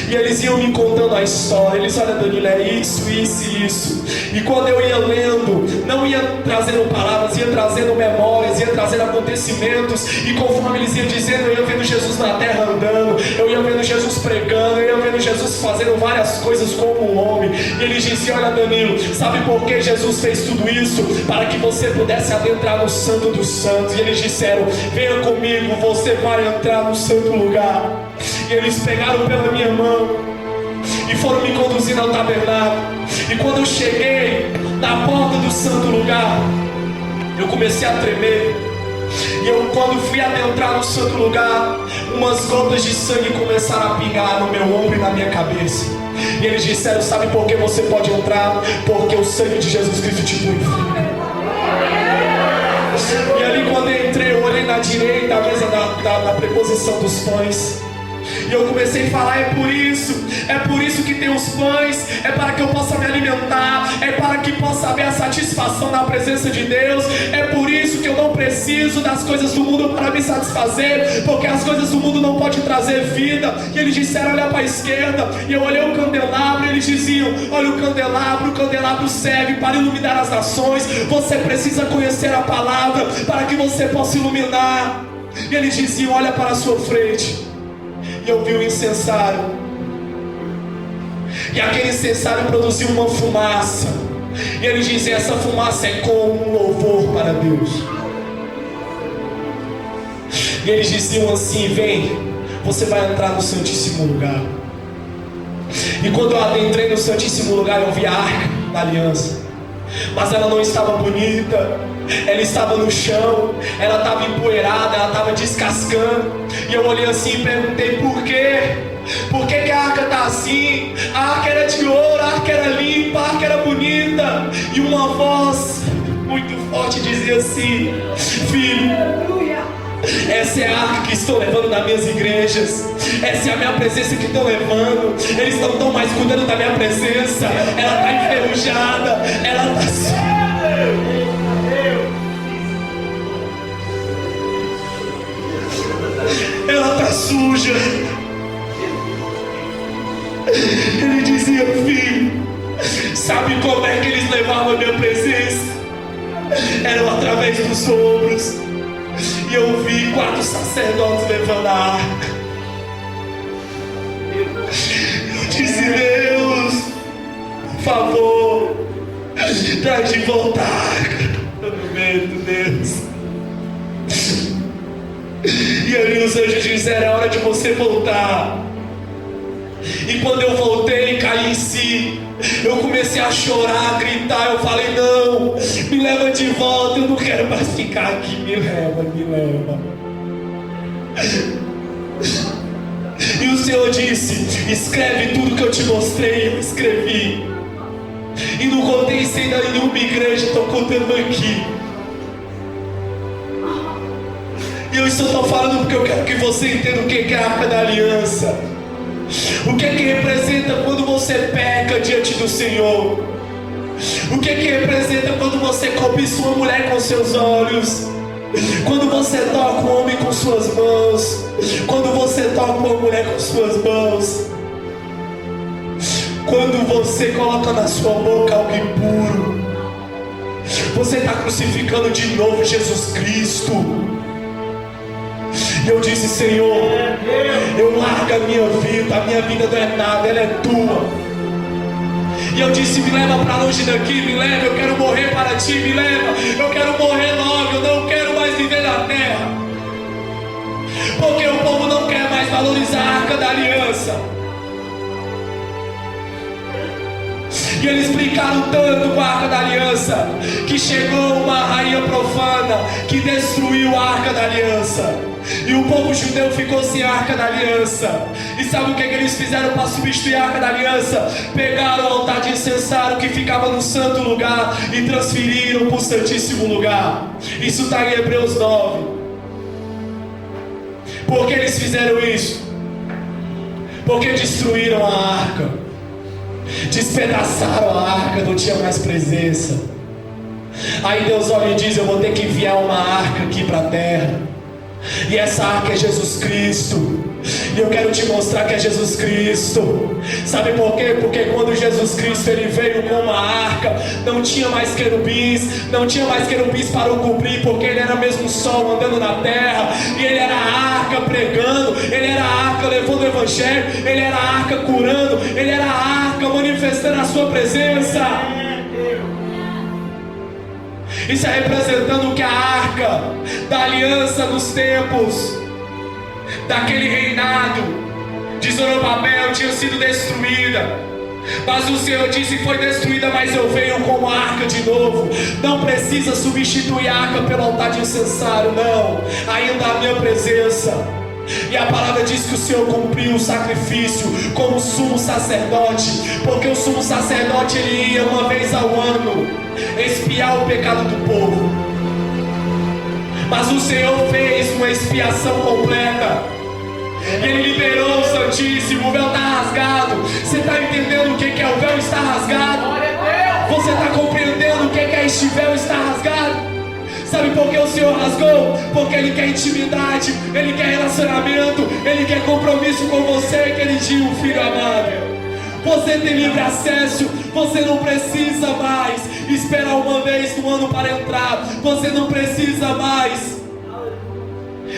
E eles iam me contando a história. Eles: olha, Danilo, é isso, isso e isso. E quando eu ia lendo, não ia trazendo palavras, ia trazendo memórias, ia trazendo acontecimentos. E conforme eles iam dizendo, eu ia vendo Jesus na terra andando, eu ia vendo Jesus pregando, eu ia vendo Jesus fazendo várias coisas como um homem. E eles diziam: olha, Danilo, sabe por que Jesus fez tudo isso? Para que você pudesse adentrar no Santo dos Santos. E eles disseram: venha comigo, você vai entrar no santo lugar. E eles pegaram pela minha mão e foram me conduzindo ao tabernáculo. E quando eu cheguei na porta do santo lugar, eu comecei a tremer. E eu, quando fui adentrar no santo lugar, umas gotas de sangue começaram a pingar no meu ombro e na minha cabeça. E eles disseram: sabe por que você pode entrar? Porque o sangue de Jesus Cristo te purifica. E ali, quando eu entrei, eu olhei na direita a mesa da preposição dos pães. E eu comecei a falar: é por isso que tem os pães, é para que eu possa me alimentar, é para que possa haver a satisfação na presença de Deus, é por isso que eu não preciso das coisas do mundo para me satisfazer, porque as coisas do mundo não podem trazer vida. E eles disseram: olha para a esquerda. E eu olhei o candelabro e eles diziam: olha o candelabro serve para iluminar as nações, você precisa conhecer a palavra para que você possa iluminar. E eles diziam: olha para a sua frente. E eu vi o incensário, e aquele incensário produziu uma fumaça, e eles dizem: essa fumaça é como um louvor para Deus. E eles diziam assim: vem, você vai entrar no Santíssimo Lugar. E quando eu adentrei no Santíssimo Lugar, eu vi a Arca da Aliança, mas ela não estava bonita, ela estava no chão, ela estava empoeirada, ela estava descascando. E eu olhei assim e perguntei: por quê? Por que a arca está assim? A arca era de ouro, a arca era limpa, a arca era bonita. E uma voz muito forte dizia assim: filho, essa é a arca que estou levando nas minhas igrejas, essa é a minha presença que estou levando. Eles não estão mais cuidando da minha presença, ela está enferrujada, ela está... ela está suja. Ele dizia: filho, sabe como é que eles levavam a minha presença? Eram através dos ombros. E eu vi 4 sacerdotes levando a arca. Eu disse: Deus, por favor, traz de volta a arca. Eu não aguento, Deus. E ali os anjos disseram: é hora de você voltar. E quando eu voltei, caí em si. Eu comecei a chorar, a gritar. Eu falei: não, me leva de volta, eu não quero mais ficar aqui. Me leva, me leva. E o Senhor disse: escreve tudo que eu te mostrei. Eu escrevi. E não contei isso ainda em nenhuma igreja, estou contando aqui. E eu estou falando porque eu quero que você entenda o que é a Arca da Aliança. O que representa quando você peca diante do Senhor. O que representa quando você cobiça uma mulher com seus olhos. Quando você toca um homem com suas mãos. Quando você toca uma mulher com suas mãos. Quando você coloca na sua boca algo impuro. Você está crucificando de novo Jesus Cristo. E eu disse: Senhor, eu largo a minha vida não é nada, ela é tua. E eu disse: me leva para longe daqui, me leva, eu quero morrer para ti, me leva, eu quero morrer logo, eu não quero mais viver na terra. Porque o povo não quer mais valorizar a Arca da Aliança. E eles brincaram tanto com a Arca da Aliança, que chegou uma rainha profana que destruiu a Arca da Aliança. E o povo judeu ficou sem a Arca da Aliança. E sabe o que eles fizeram para substituir a Arca da Aliança? Pegaram o altar de incensário que ficava no santo lugar e transferiram para o santíssimo lugar. Isso está em Hebreus 9. Por que eles fizeram isso? Porque destruíram a arca, despedaçaram a arca, não tinha mais presença. Aí Deus olha e diz: eu vou ter que enviar uma arca aqui para a terra. E essa arca é Jesus Cristo. E eu quero te mostrar que é Jesus Cristo. Sabe por quê? Porque quando Jesus Cristo ele veio com uma arca, não tinha mais querubins para o cobrir, porque ele era mesmo o sol andando na terra. E ele era a arca pregando, ele era a arca levando o evangelho, ele era a arca curando, ele era a arca manifestando a sua presença. Isso é representando que a arca da aliança dos tempos, daquele reinado de Zorobabel, tinha sido destruída. Mas o Senhor disse: foi destruída, mas eu venho como arca de novo. Não precisa substituir a arca pelo altar de incensário, não. Ainda a minha presença. E a palavra diz que o Senhor cumpriu o sacrifício como sumo sacerdote, porque o sumo sacerdote ele ia uma vez ao ano expiar o pecado do povo. Mas o Senhor fez uma expiação completa. Ele liberou o Santíssimo. O véu está rasgado. Você está entendendo o que é o véu está rasgado? Você está compreendendo o que é este véu está rasgado? Sabe por que o Senhor rasgou? Porque Ele quer intimidade, Ele quer relacionamento, Ele quer compromisso com você, queridinho filho amado. Você tem livre acesso, você não precisa mais esperar uma vez no ano para entrar. Você não precisa mais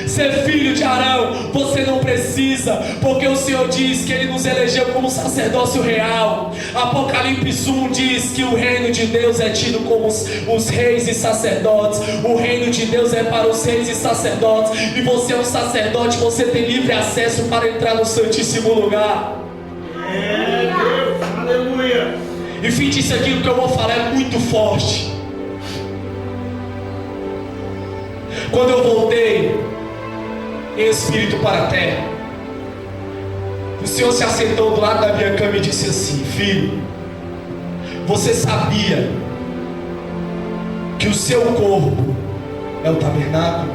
ser filho de Arão, você não precisa, porque o Senhor diz que Ele nos elegeu como sacerdócio real. Apocalipse 1 diz que o reino de Deus é tido como os reis e sacerdotes. O reino de Deus é para os reis e sacerdotes, e você é um sacerdote, você tem livre acesso para entrar no Santíssimo Lugar. Deus, aleluia. E fim disso, aquilo que eu vou falar é muito forte. Quando eu voltei em espírito para a terra, o Senhor se assentou do lado da minha cama e disse assim: filho, você sabia que o seu corpo é o tabernáculo?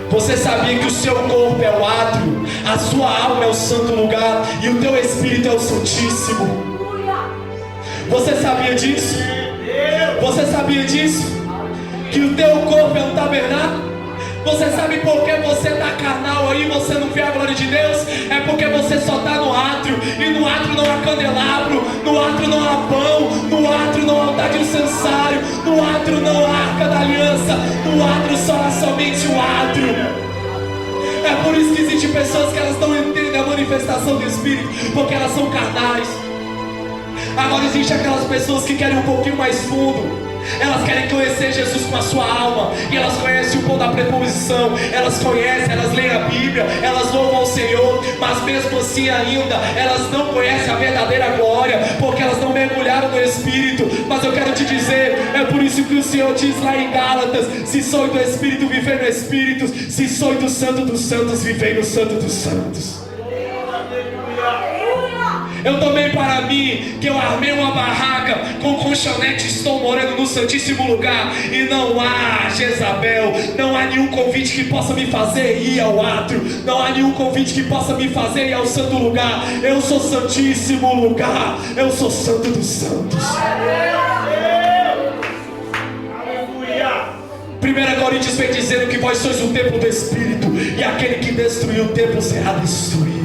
Você sabia que o seu corpo é o átrio, a sua alma é o santo lugar e o teu espírito é o santíssimo? Você sabia disso? Você sabia disso? Que o teu corpo é um tabernáculo? Você sabe por que você está carnal aí, você não vê a glória de Deus? É porque você só está no átrio, e no átrio não há candelabro, no átrio não há pão, no átrio não há altar de incensário, no átrio não há arca da aliança, no átrio só há somente o átrio. É por isso que existem pessoas que elas não entendem a manifestação do Espírito, porque elas são carnais. Agora existem aquelas pessoas que querem um pouquinho mais fundo. Elas querem conhecer Jesus com a sua alma, e elas conhecem o pão da preposição, elas conhecem, elas leem a Bíblia, elas louvam o Senhor, mas mesmo assim ainda elas não conhecem a verdadeira glória, porque elas não mergulharam no Espírito. Mas eu quero te dizer, é por isso que o Senhor diz lá em Gálatas: se sois do Espírito, vivei no Espírito; se sois do Santo dos Santos, vivei no Santo dos Santos. Eu tomei para mim que eu armei uma barraca com colchonete, estou morando no Santíssimo Lugar, e não há Jezabel, não há nenhum convite que possa me fazer ir ao átrio, não há nenhum convite que possa me fazer ir ao santo lugar. Eu sou Santíssimo Lugar, eu sou Santo dos Santos. 1 Coríntios vem dizendo que vós sois o templo do Espírito, e aquele que destruiu o templo será destruído.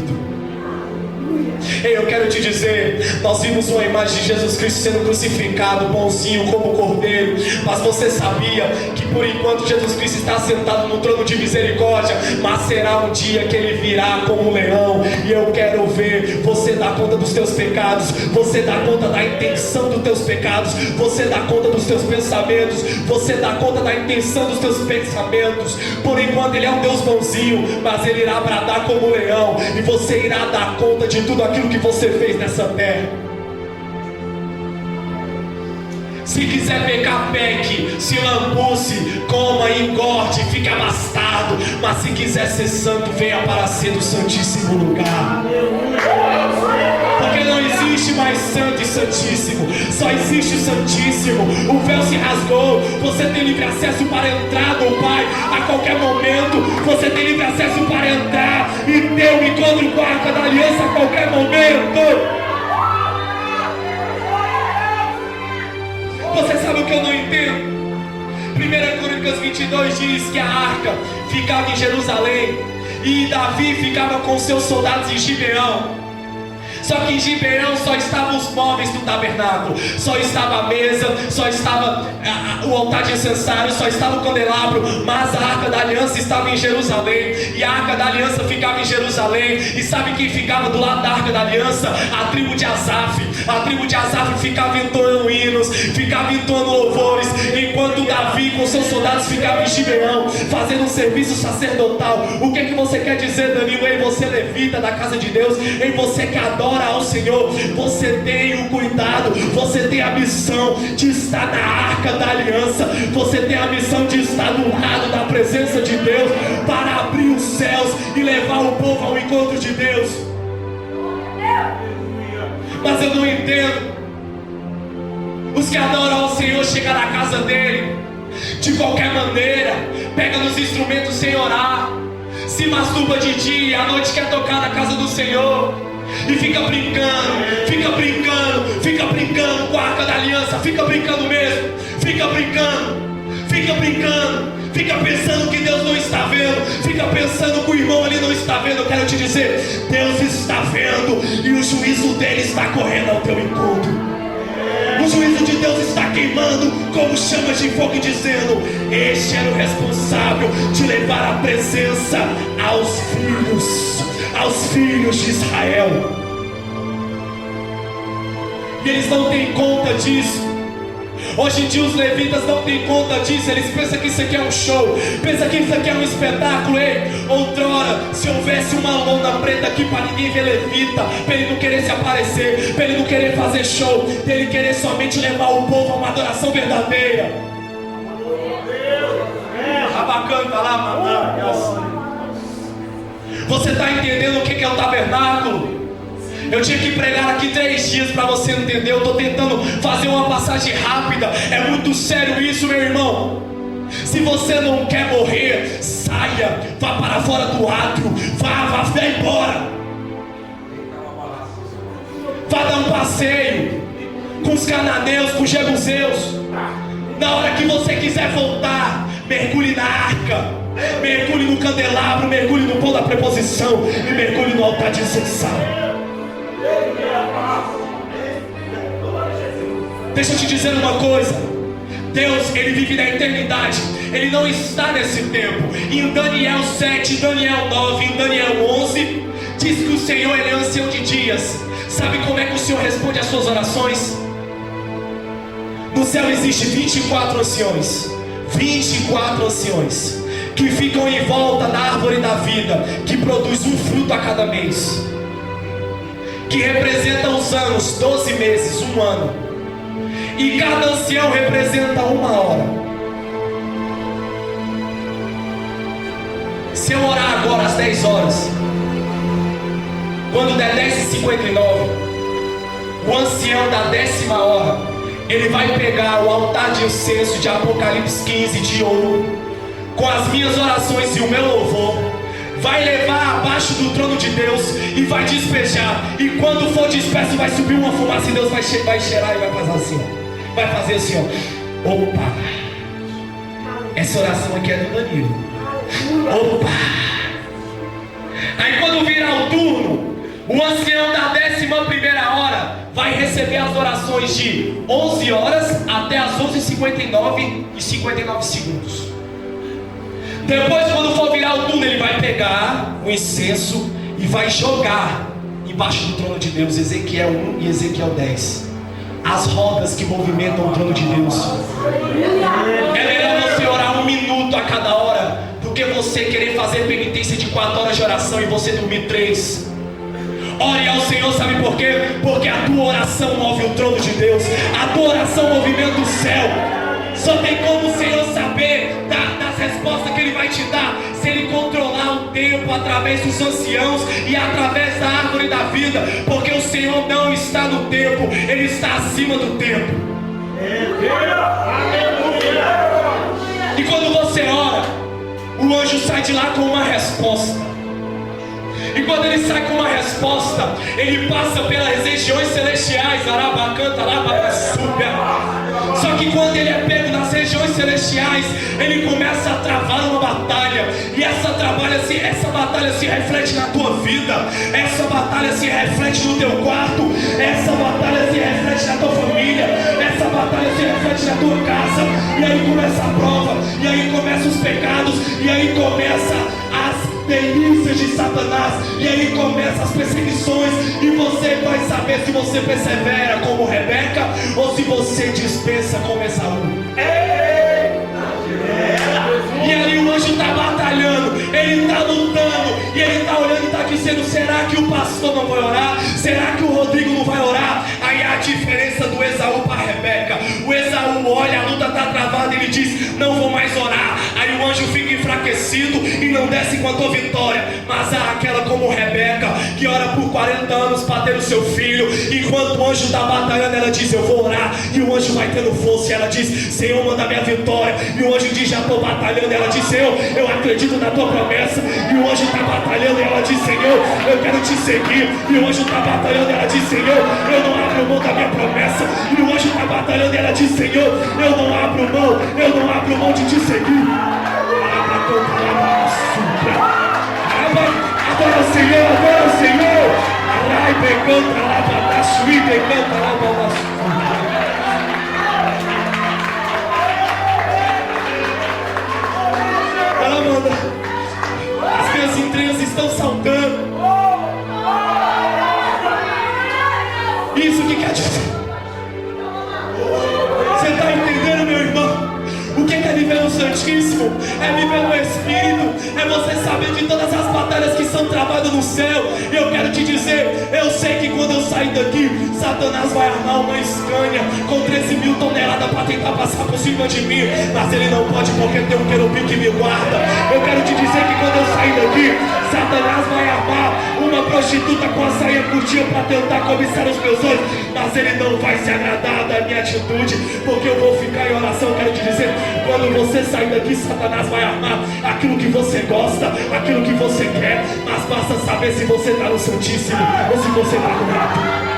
Ei, eu quero te dizer, nós vimos uma imagem de Jesus Cristo sendo crucificado, bonzinho como cordeiro. Mas você sabia que por enquanto Jesus Cristo está sentado no trono de misericórdia, mas será um dia que Ele virá como um leão. E eu quero ver você dar conta dos teus pecados, você dar conta da intenção dos teus pecados, você dar conta dos teus pensamentos, você dar conta da intenção dos teus pensamentos. Por enquanto Ele é um Deus bonzinho, mas Ele irá bradar como um leão, e você irá dar conta de tudo aquilo que você fez nessa terra. Se quiser pecar, peque, se lambuce, coma, engorde, fique abastado. Mas se quiser ser santo, venha para ser do Santíssimo Lugar. Porque não existe mais santo e santíssimo, só existe o Santíssimo. O véu se rasgou, você tem livre acesso para entrar do Pai a qualquer momento. Você tem livre acesso para entrar e ter um encontro com a Arca da Aliança a qualquer momento. Você sabe o que eu não entendo? 1 Coríntios Crônicas 22 diz que a arca ficava em Jerusalém e Davi ficava com seus soldados em Gibeão. Só que em Gibeão só estavam os móveis do tabernáculo, só estava a mesa, só estava o altar de incensário, só estava o candelabro, mas a arca da aliança estava em Jerusalém, e a arca da aliança ficava em Jerusalém. E sabe quem ficava do lado da arca da aliança? A tribo de Asaf. A tribo de Asaf ficava entoando hinos, ficava entoando louvores, enquanto Davi com seus soldados ficava em Gibeão, fazendo um serviço sacerdotal. O que é que você quer dizer, Danilo? Ei, você levita da casa de Deus, ei, você que adora ao Senhor, você tem o cuidado, você tem a missão de estar na arca da aliança, você tem a missão de estar do lado da presença de Deus, para abrir os céus e levar o povo ao encontro de Deus. Mas eu não entendo os que adoram ao Senhor chegar na casa dele de qualquer maneira, pega nos instrumentos sem orar, se masturba de dia e à noite quer tocar na casa do Senhor. E fica brincando com a arca da aliança, fica brincando mesmo, fica pensando que Deus não está vendo, fica pensando que o irmão ali não está vendo. Eu quero te dizer, Deus está vendo, e o juízo dele está correndo ao teu encontro. O juízo de Deus está queimando como chamas de fogo, dizendo: este era o responsável de levar a presença aos filhos de Israel. E eles não têm conta disso. Hoje em dia os levitas não têm conta disso. Eles pensam que isso aqui é um show, pensam que isso aqui é um espetáculo. Ei, outrora, se houvesse uma lona preta aqui para ninguém ver levita, para ele não querer se aparecer, para ele não querer fazer show, para ele querer somente levar o povo a uma adoração verdadeira. Abacanta lá, mandar. Você está entendendo o que é o tabernáculo? Eu tinha que pregar aqui 3 dias para você entender. Eu estou tentando fazer uma passagem rápida. É muito sério isso, meu irmão. Se você não quer morrer, saia, vá para fora do átrio, vá embora. Vá dar um passeio com os cananeus, com os jebuseus. Na hora que você quiser voltar, mergulhe na arca, mergulhe no candelabro, mergulhe no pão da preposição e mergulhe no altar de incensário. Deixa eu te dizer uma coisa: Deus, Ele vive na eternidade, Ele não está nesse tempo. Em Daniel 7, Daniel 9, em Daniel 11, diz que o Senhor, Ele é ancião de dias. Sabe como é que o Senhor responde às suas orações? No céu existe 24 anciões, 24 anciões, que ficam em volta da árvore da vida, que produz um fruto a cada mês, que representa os anos, 12 meses, um ano. E cada ancião representa 1 hora. Se eu orar agora às 10 horas, quando der 10h59, o ancião da 10ª hora, ele vai pegar o altar de incenso de Apocalipse 15 de ouro, com as minhas orações e o meu louvor, vai levar abaixo do trono de Deus e vai despejar. E quando for disperso, vai subir uma fumaça e Deus vai cheirar e vai fazer assim, ó. Vai fazer assim, ó. Opa! Essa oração aqui é do Danilo. Opa! Aí quando virar o turno, o ancião da 11ª hora vai receber as orações de 11 horas até as 11h59 e 59 segundos. Depois, quando for virar o turno, ele vai pegar o incenso e vai jogar embaixo do trono de Deus. Ezequiel 1 e Ezequiel 10. As rodas que movimentam o trono de Deus. É melhor você orar 1 minuto a cada hora do que você querer fazer penitência de 4 horas de oração e você dormir 3. Ore ao Senhor, sabe por quê? Porque a tua oração move o trono de Deus, a tua oração movimenta o céu. Só tem como o Senhor saber das respostas que Ele vai te dar se Ele controlar o tempo através dos anciãos e através da árvore da vida. Porque o Senhor não está no tempo, Ele está acima do tempo. E quando você ora, o anjo sai de lá com uma resposta. E quando ele sai com uma resposta, ele passa pelas regiões celestiais, Arabacanta, Arabacasúbia. Só que que quando ele é pego nas regiões celestiais, ele começa a travar uma batalha. E essa batalha se reflete na tua vida. Essa batalha se reflete no teu quarto. Essa batalha se reflete na tua família. Essa batalha se reflete na tua casa. E aí começa a prova. E aí começam os pecados. E aí começa as delícias de Satanás. E aí começam as perseguições. E você vai saber se você persevera como Rebeca ou se você dispensa como Esaú. E aí o anjo está batalhando, ele está lutando, e ele está olhando e está dizendo: será que o pastor não vai orar? Será que o Rodrigo não vai orar? Aí a diferença do Esaú para a Rebeca: o Esaú olha, a luta está travada, ele diz: não vou mais orar. Aí o anjo fica enfraquecido e não desce com a tua vitória. Mas há aquela como Rebeca, que ora por 40 anos para ter o seu filho. Enquanto o anjo está batalhando, ela diz: eu vou orar. E o anjo vai tendo força, e ela diz: Senhor, manda minha vitória. E o anjo diz: já estou batalhando. Ela diz: Senhor, eu acredito na tua promessa. E o anjo está batalhando, e ela diz: Senhor, eu quero te seguir. E o anjo está batalhando, e ela diz: Senhor, eu não abro mão da minha promessa. E o anjo está batalhando, e ela diz: Senhor, eu não abro mão de te seguir. Adora o Senhor, adora o Senhor. Ai, pecanta lá, bataço, e pecanta lá, bataço. As minhas entranhas estão saltando. Isso que quer dizer? Você está entendendo, meu irmão? O que é viver no Santíssimo? É viver no Espírito. É você saber de todas as batalhas que são travadas no céu. E eu quero te dizer, eu sei que quando eu sair daqui, Satanás vai armar uma Scania com 13 mil toneladas para tentar passar por cima de mim. Mas ele não pode, porque tem um querubim que me guarda. Eu quero te dizer que quando eu sair daqui, Satanás vai armar uma prostituta com a saia curtinha para tentar cobiçar os meus olhos. Mas ele não vai se agradar da minha atitude, porque eu vou ficar em oração. Eu quero te dizer, quando você sair daqui, Satanás vai armar aquilo que você gosta, aquilo que você quer. Mas basta saber se você está no Santíssimo ou se você está no mato.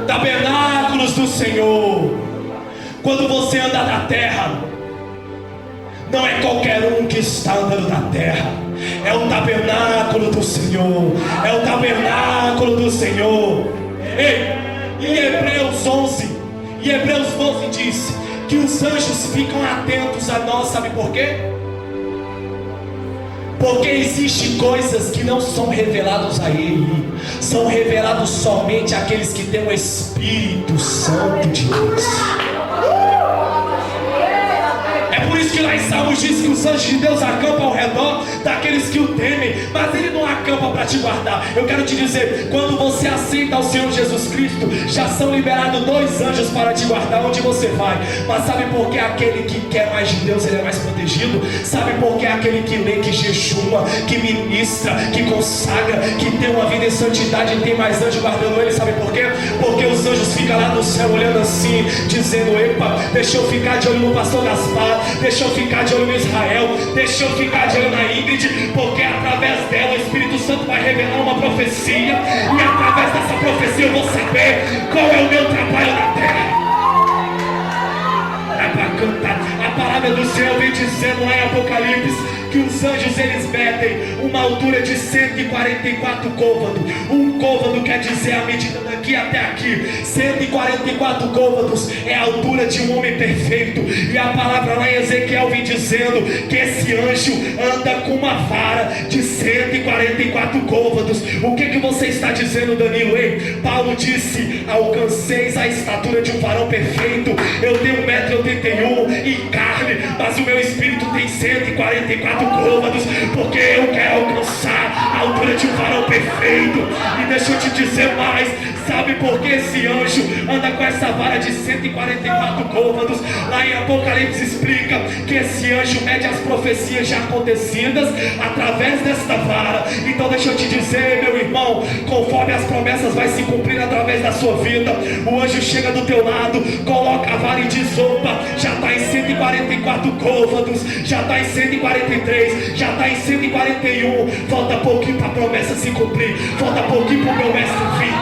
Tabernáculos do Senhor. Quando você anda na terra, não é qualquer um que está andando na terra. É o tabernáculo do Senhor. É o tabernáculo do Senhor. Ei, em Hebreus 11 diz que os anjos ficam atentos a nós. Sabe por quê? Porque existem coisas que não são reveladas a Ele, são revelados somente àqueles que têm o Espírito Santo de Deus. É por isso que lá em Salmos diz que os anjos de Deus acampam ao redor daqueles que o temem, mas Ele não acampa para te guardar. Eu quero te dizer, quando você aceita o Senhor Jesus Cristo, já são liberados 2 anjos para te guardar onde você vai. Mas sabe por que aquele que quer mais de Deus, ele é mais protegido? Sabe por que aquele que lê, que jejuma, que ministra, que consagra, que tem uma vida em santidade, tem mais anjos guardando ele? Sabe por quê? Porque os anjos ficam lá no céu olhando assim, dizendo: epa, deixa eu ficar de olho no pastor Gaspar, deixa eu ficar de olho no Israel, deixa eu ficar de olho na Ingrid, porque através dela o Espírito Santo vai revelar uma profecia, e através dessa profecia eu vou saber qual é o meu trabalho na terra. É para cantar. A palavra do Senhor vem dizendo lá em Apocalipse que os anjos eles medem uma altura de 144 côvados. Um côvado quer dizer a medida daqui até aqui. 144 côvados é a altura de um homem perfeito. E a palavra lá em Ezequiel vem dizendo que esse anjo anda com uma vara de 144 côvados. O que você está dizendo, Danilo? Ei, Paulo disse: alcanceis a estatura de um varão perfeito. Eu tenho 1,81 m em carne, mas o meu espírito tem 144 côvados, porque eu quero alcançar a altura de um varão perfeito. E deixa eu te dizer mais: Sabe por que esse anjo anda com essa vara de 144 côvados? Lá em Apocalipse explica que esse anjo mede as profecias já acontecidas através desta vara. Então deixa eu te dizer, meu irmão, conforme as promessas vai se cumprir através da sua vida, o anjo chega do teu lado, coloca a vara e diz: opa, já está em 144 côvados, já está em 143, já está em 141. Falta pouquinho para a promessa se cumprir, falta pouquinho para o meu mestre vir.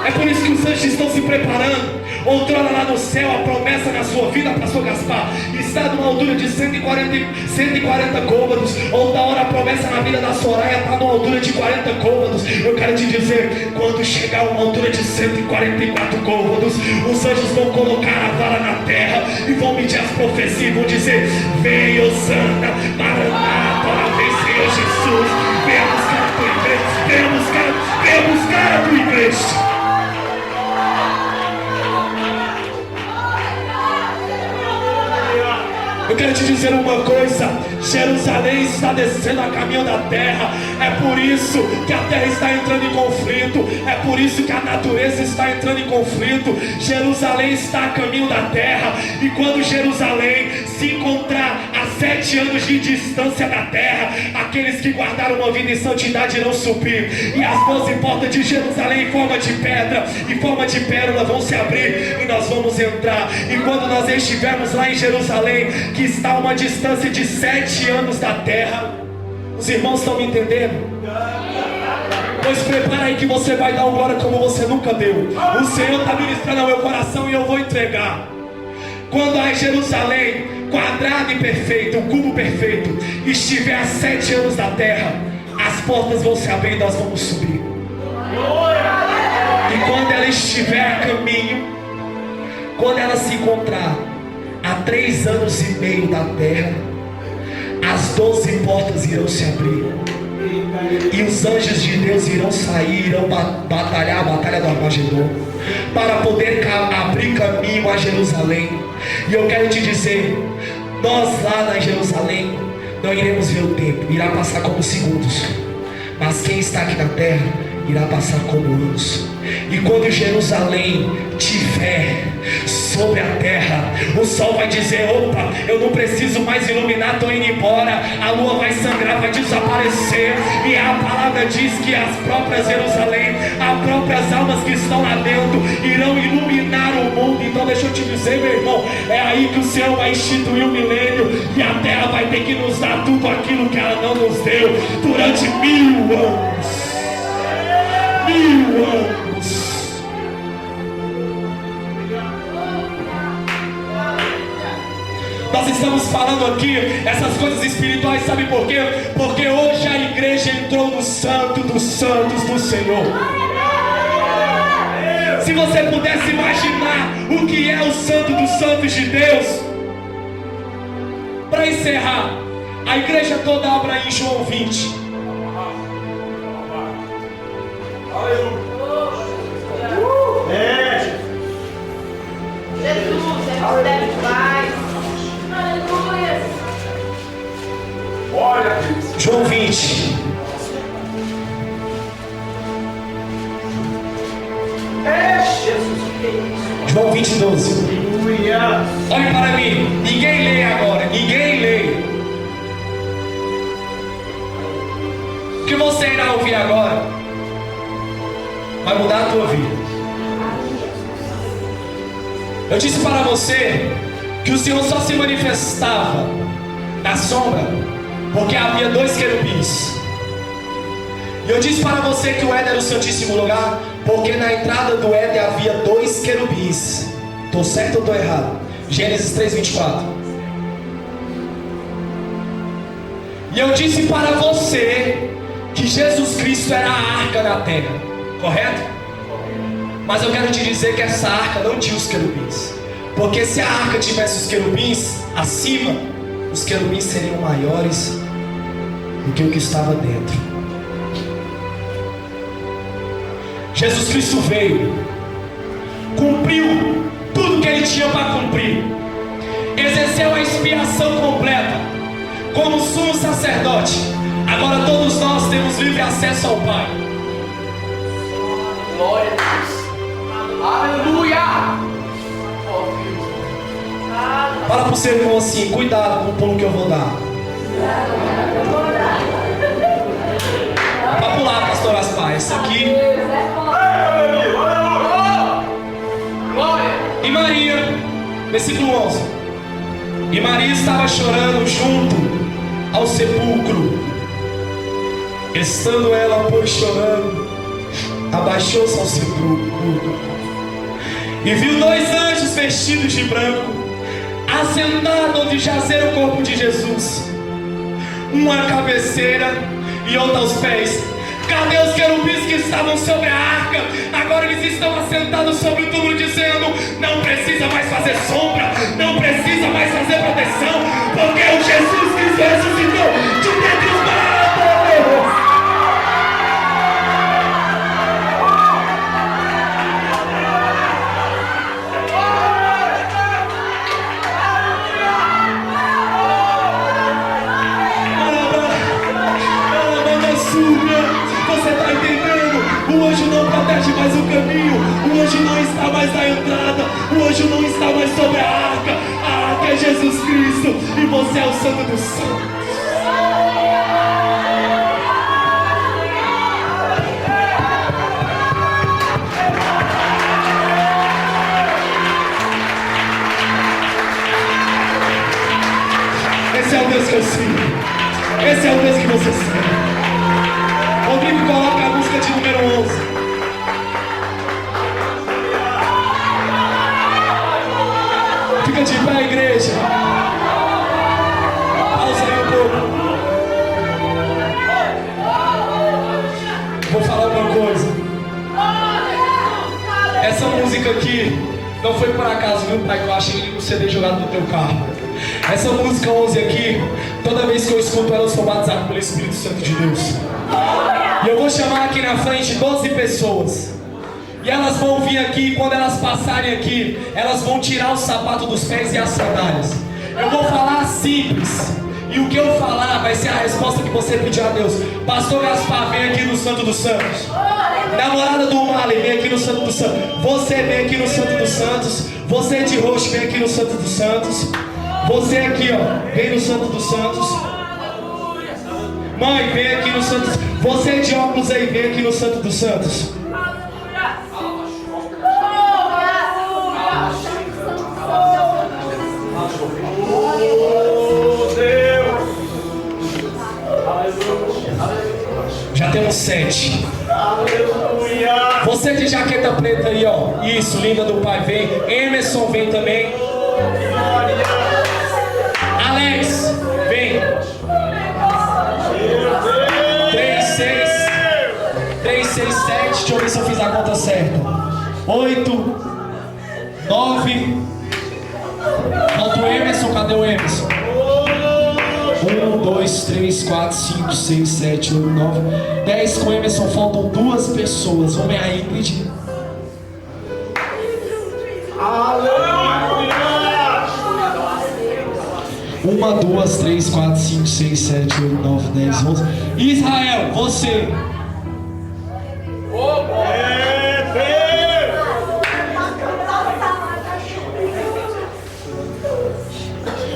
É por isso que os anjos estão se preparando. Outrora lá no céu, a promessa na sua vida, pastor Gaspar, está numa altura de 140 côvados. Outra hora a promessa na vida da Soraya está numa altura de 40 côvados. Eu quero te dizer, quando chegar a uma altura de 144 côvados, os anjos vão colocar a vara na terra e vão medir as profecias e vão dizer: vem, Osana, Maranata, ora vem, Senhor Jesus, venha buscar a tua igreja, venha buscar a tua igreja. Eu quero te dizer uma coisa: Jerusalém está descendo a caminho da terra. É por isso que a terra está entrando em conflito. É por isso que a natureza está entrando em conflito. Jerusalém está a caminho da terra. E quando Jerusalém se encontrar a 7 anos de distância da terra, aqueles que guardaram uma vida em santidade irão subir. E as 12 portas de Jerusalém em forma de pedra, em forma de pérola, vão se abrir e nós vamos entrar. E quando nós estivermos lá em Jerusalém, que está a uma distância de 7 anos da terra, os irmãos estão me entendendo? Pois prepara aí que você vai dar uma glória como você nunca deu. O Senhor está ministrando ao meu coração e eu vou entregar. Quando a Jerusalém quadrada e perfeita, o cubo perfeito, estiver a 7 anos da terra, as portas vão se abrir e nós vamos subir. E quando ela estiver a caminho, quando ela se encontrar a 3 anos e meio da terra, as 12 portas irão se abrir. E os anjos de Deus irão sair, irão batalhar a batalha do Armagedon, para poder abrir caminho a Jerusalém. E eu quero te dizer, nós lá na Jerusalém não iremos ver o tempo, irá passar como segundos. Mas quem está aqui na terra irá passar como anos. E quando Jerusalém tiver sobre a terra, o sol vai dizer: opa, eu não preciso mais iluminar, estou indo embora. A lua vai sangrar, vai desaparecer. E a palavra diz que as próprias Jerusalém, as próprias almas que estão lá dentro, irão iluminar o mundo. Então deixa eu te dizer, meu irmão, é aí que o Senhor vai instituir o milênio. E a terra vai ter que nos dar tudo aquilo que ela não nos deu durante 1000 anos. 1000 anos. Nós estamos falando aqui essas coisas espirituais, sabe por quê? Porque hoje a igreja entrou no Santo dos Santos do Senhor. Se você pudesse imaginar o que é o Santo dos Santos de Deus. Para encerrar, a igreja toda abra em João 20. Jesus, deve paz. Aleluia. Olha, João 20. João 20, 12. Olhe para mim. Ninguém lê agora. Ninguém lê. O que você irá ouvir agora vai mudar a tua vida. Eu disse para você que o Senhor só se manifestava na sombra porque havia 2 querubins. E eu disse para você que o Éden era o Santíssimo Lugar porque na entrada do Éden havia 2 querubins. Estou certo ou estou errado? Gênesis 3:24. E eu disse para você que Jesus Cristo era a arca na terra, correto? Mas eu quero te dizer que essa arca não tinha os querubins, porque se a arca tivesse os querubins acima, os querubins seriam maiores do que o que estava dentro. Jesus Cristo veio, cumpriu tudo que ele tinha para cumprir, exerceu a expiação completa como sumo sacerdote. Agora todos nós temos livre acesso ao Pai. Glória a Deus. Aleluia. Fala pro seu irmão assim, cuidado com o pulo que eu vou dar. Pra pular, pastor Aspar, isso aqui. E Maria, versículo 11. E Maria estava chorando junto ao sepulcro. Estando ela, pois, chorando, abaixou-se ao sepulcro e viu 2 anjos vestidos de branco, assentados onde jazera o corpo de Jesus, um à cabeceira e outro aos pés. Cadê os querubins que estavam sobre a arca? Agora eles estão assentados sobre o túmulo, dizendo: não precisa mais fazer sombra, não precisa mais fazer proteção, porque o Jesus Cristo ressuscitou de dentre os mortos. Você está entendendo? O anjo não protege mais o caminho, o anjo não está mais na entrada, o anjo não está mais sobre a arca é Jesus Cristo, e você é o Santo dos Santos. Esse é o Deus que eu sigo, esse é o Deus que você segue. Rodrigo, coloca a música de número 11. Fica de pé, igreja. Pausa aí um pouco. Vou falar uma coisa. Essa música aqui não foi por acaso, viu, pai? Que eu achei no CD jogado no teu carro. Essa música 11 aqui, toda vez que eu escuto ela, eu sou batizado pelo Espírito Santo de Deus. E eu vou chamar aqui na frente 12 pessoas. E elas vão vir aqui, e quando elas passarem aqui, elas vão tirar o sapato dos pés e as sandálias. Eu vou falar simples, e o que eu falar vai ser a resposta que você pediu a Deus. Pastor Gaspar, vem aqui no Santo dos Santos. Namorada do Mali, vem aqui no Santo dos Santos. Você vem aqui no Santo dos Santos. Você de roxo, vem aqui no Santo dos Santos. Você aqui, ó, vem no Santo dos Santos. Mãe, vem aqui no Santo. Você de óculos aí, vem aqui no Santo dos Santos. Já temos 7. Você de jaqueta preta aí, ó. Isso, linda do pai, vem. Emerson, vem também. Alex, vem. 3, 6, 7. Deixa eu ver se eu fiz a conta certa. 8, 9. Falta o Emerson, cadê o Emerson? 1, 2, 3, 4, 5, 6, 7, 8, 9, 10 com o Emerson, faltam 2 pessoas. Vamos a Ingrid. Uma, 2, 3, 4, 5, 6, 7, 8, 9, 10, 11. Israel, você.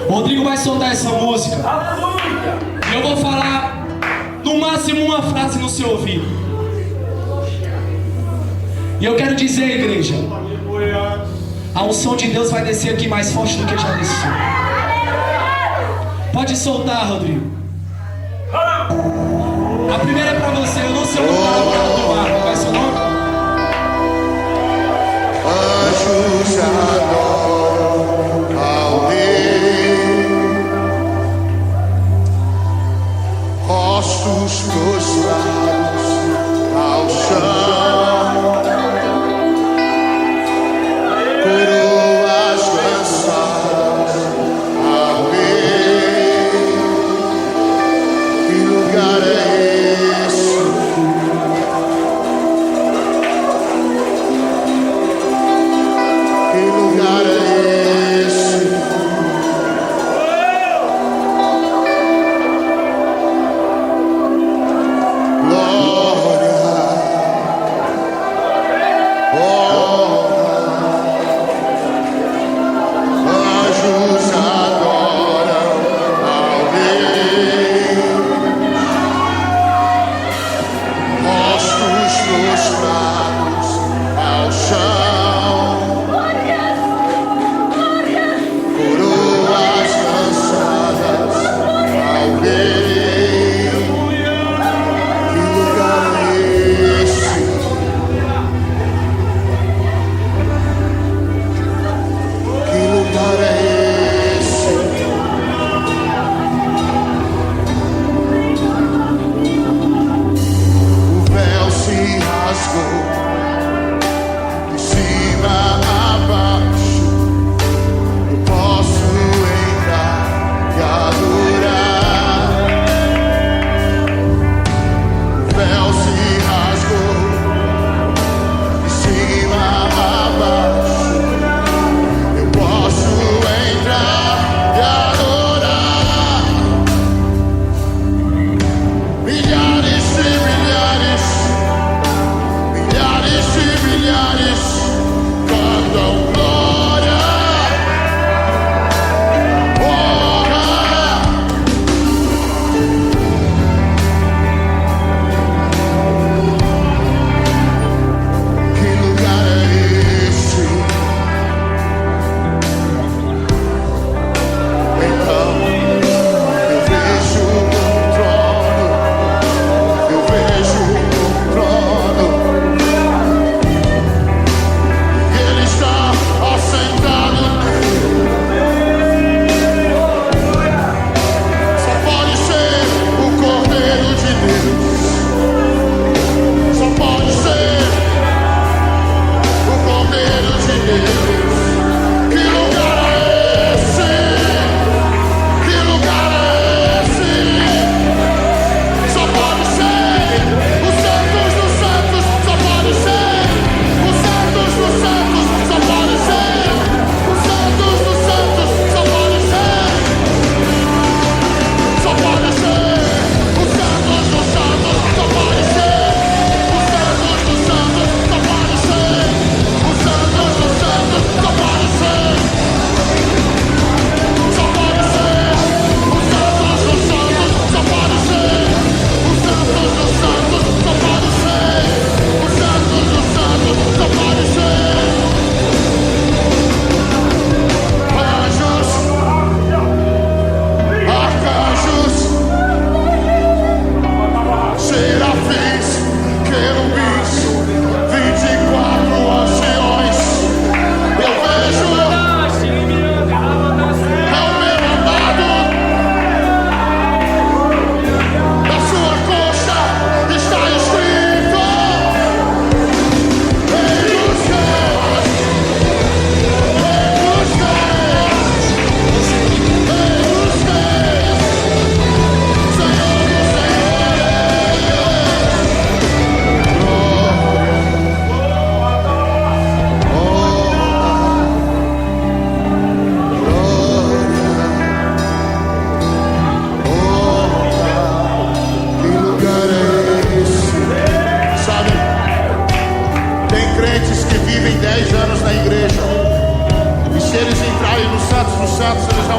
Rodrigo vai soltar essa música. E eu vou falar no máximo uma frase no seu ouvido. E eu quero dizer, igreja, a unção de Deus vai descer aqui mais forte do que já desceu. Pode soltar, Rodrigo. A primeira é pra você. Eu não sei o nome da namorada do barco. Qual é seu nome? Anjos adoram ao Deus, rostos prostrados ao chão, coroas lançadas ao Rei. Que lugar é esse? Que lugar é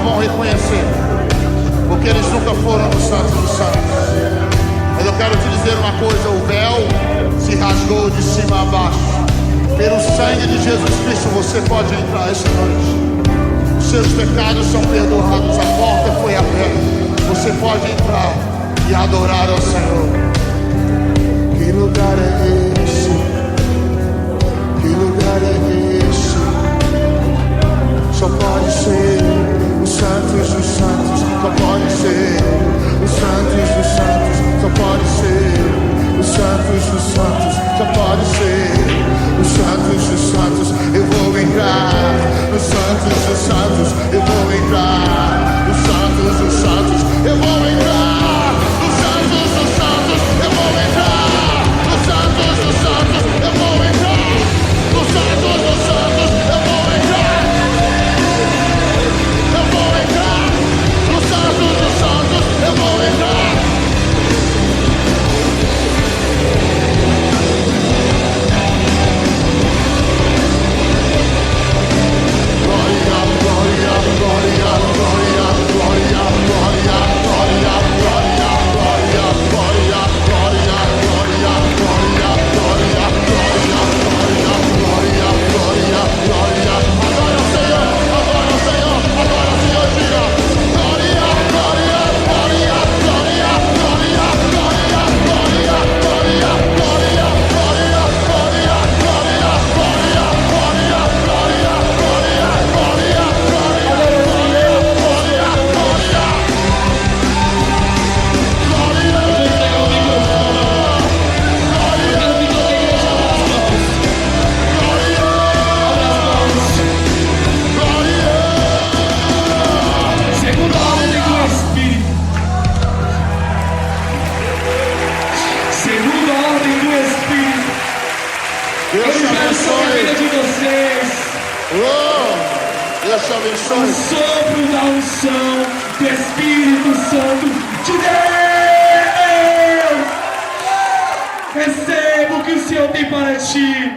não vão reconhecer, porque eles nunca foram no Santo dos Santos. Mas eu quero te dizer uma coisa: o véu se rasgou de cima a baixo. Pelo sangue de Jesus Cristo você pode entrar esta noite. Os seus pecados são perdoados, a porta foi aberta. Você pode entrar e adorar ao Senhor. Que lugar é esse? Que lugar é esse? Só pode ser os santos dos santos. Só pode ser os santos dos santos. Só pode ser os santos dos santos. Só pode ser os santos dos santos. Eu vou entrar nos santos dos santos. Eu vou entrar nos santos dos santos. Eu vou entrar nos santos dos santos. Eu vou entrar nos santos dos santos. Eu vou entrar nos santos dos santos. Eu vou entrar. Eu vou entrar nos santos dos santos. Eu vou entrar. Deus te abençoe. O sopro da unção do Espírito Santo de Deus. Receba o que o Senhor tem para ti.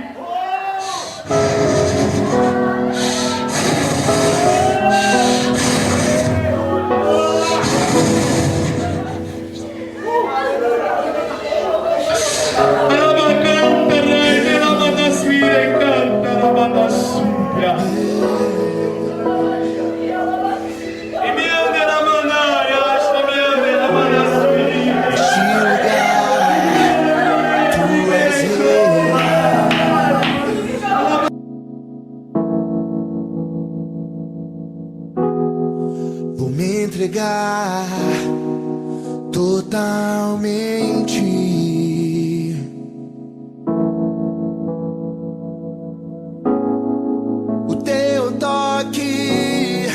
Vou me entregar totalmente. O teu toque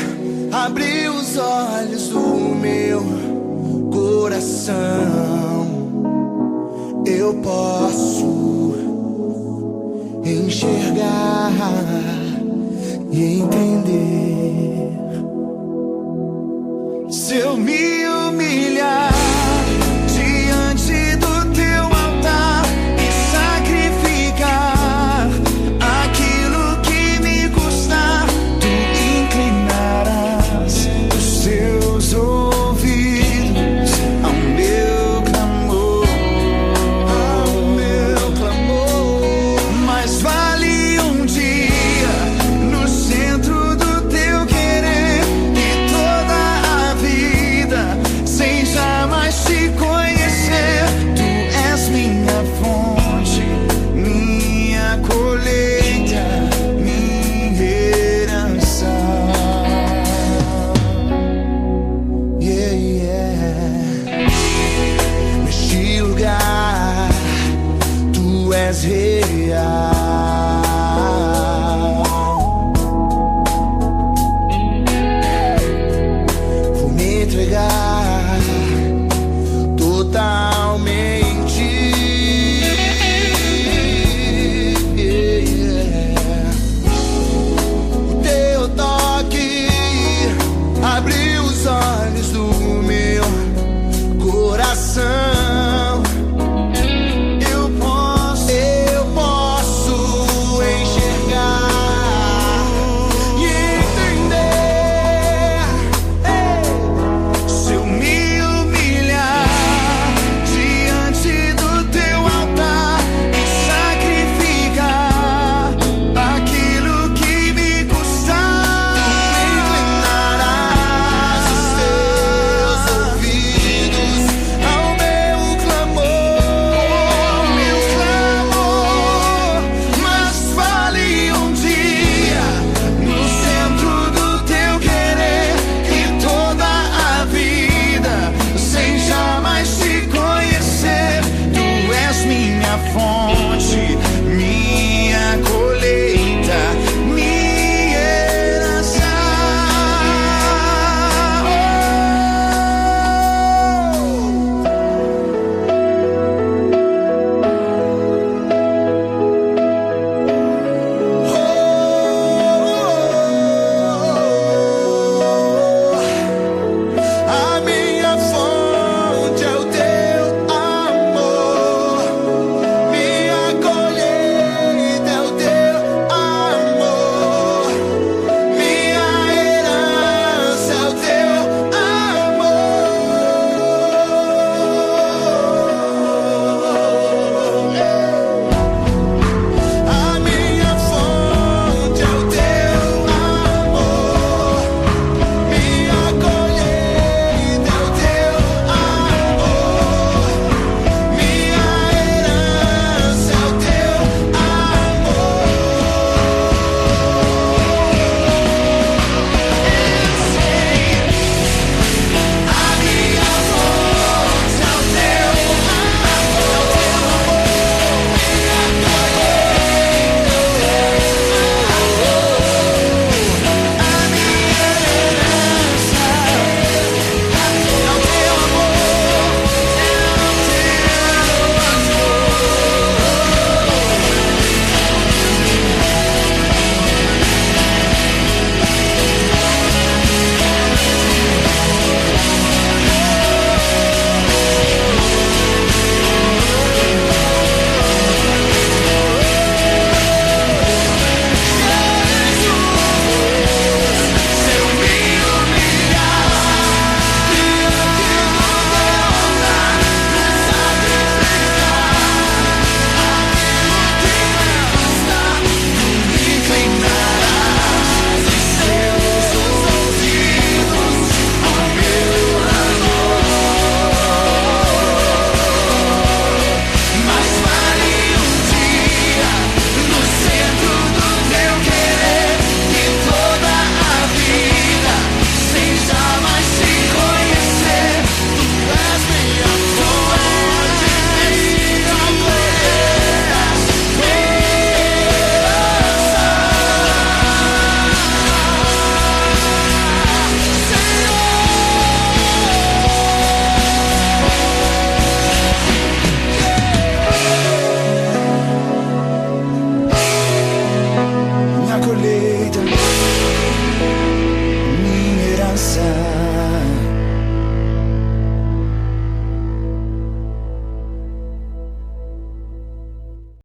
abriu os olhos do meu coração. Eu posso enxergar e entender. Se eu me humilhar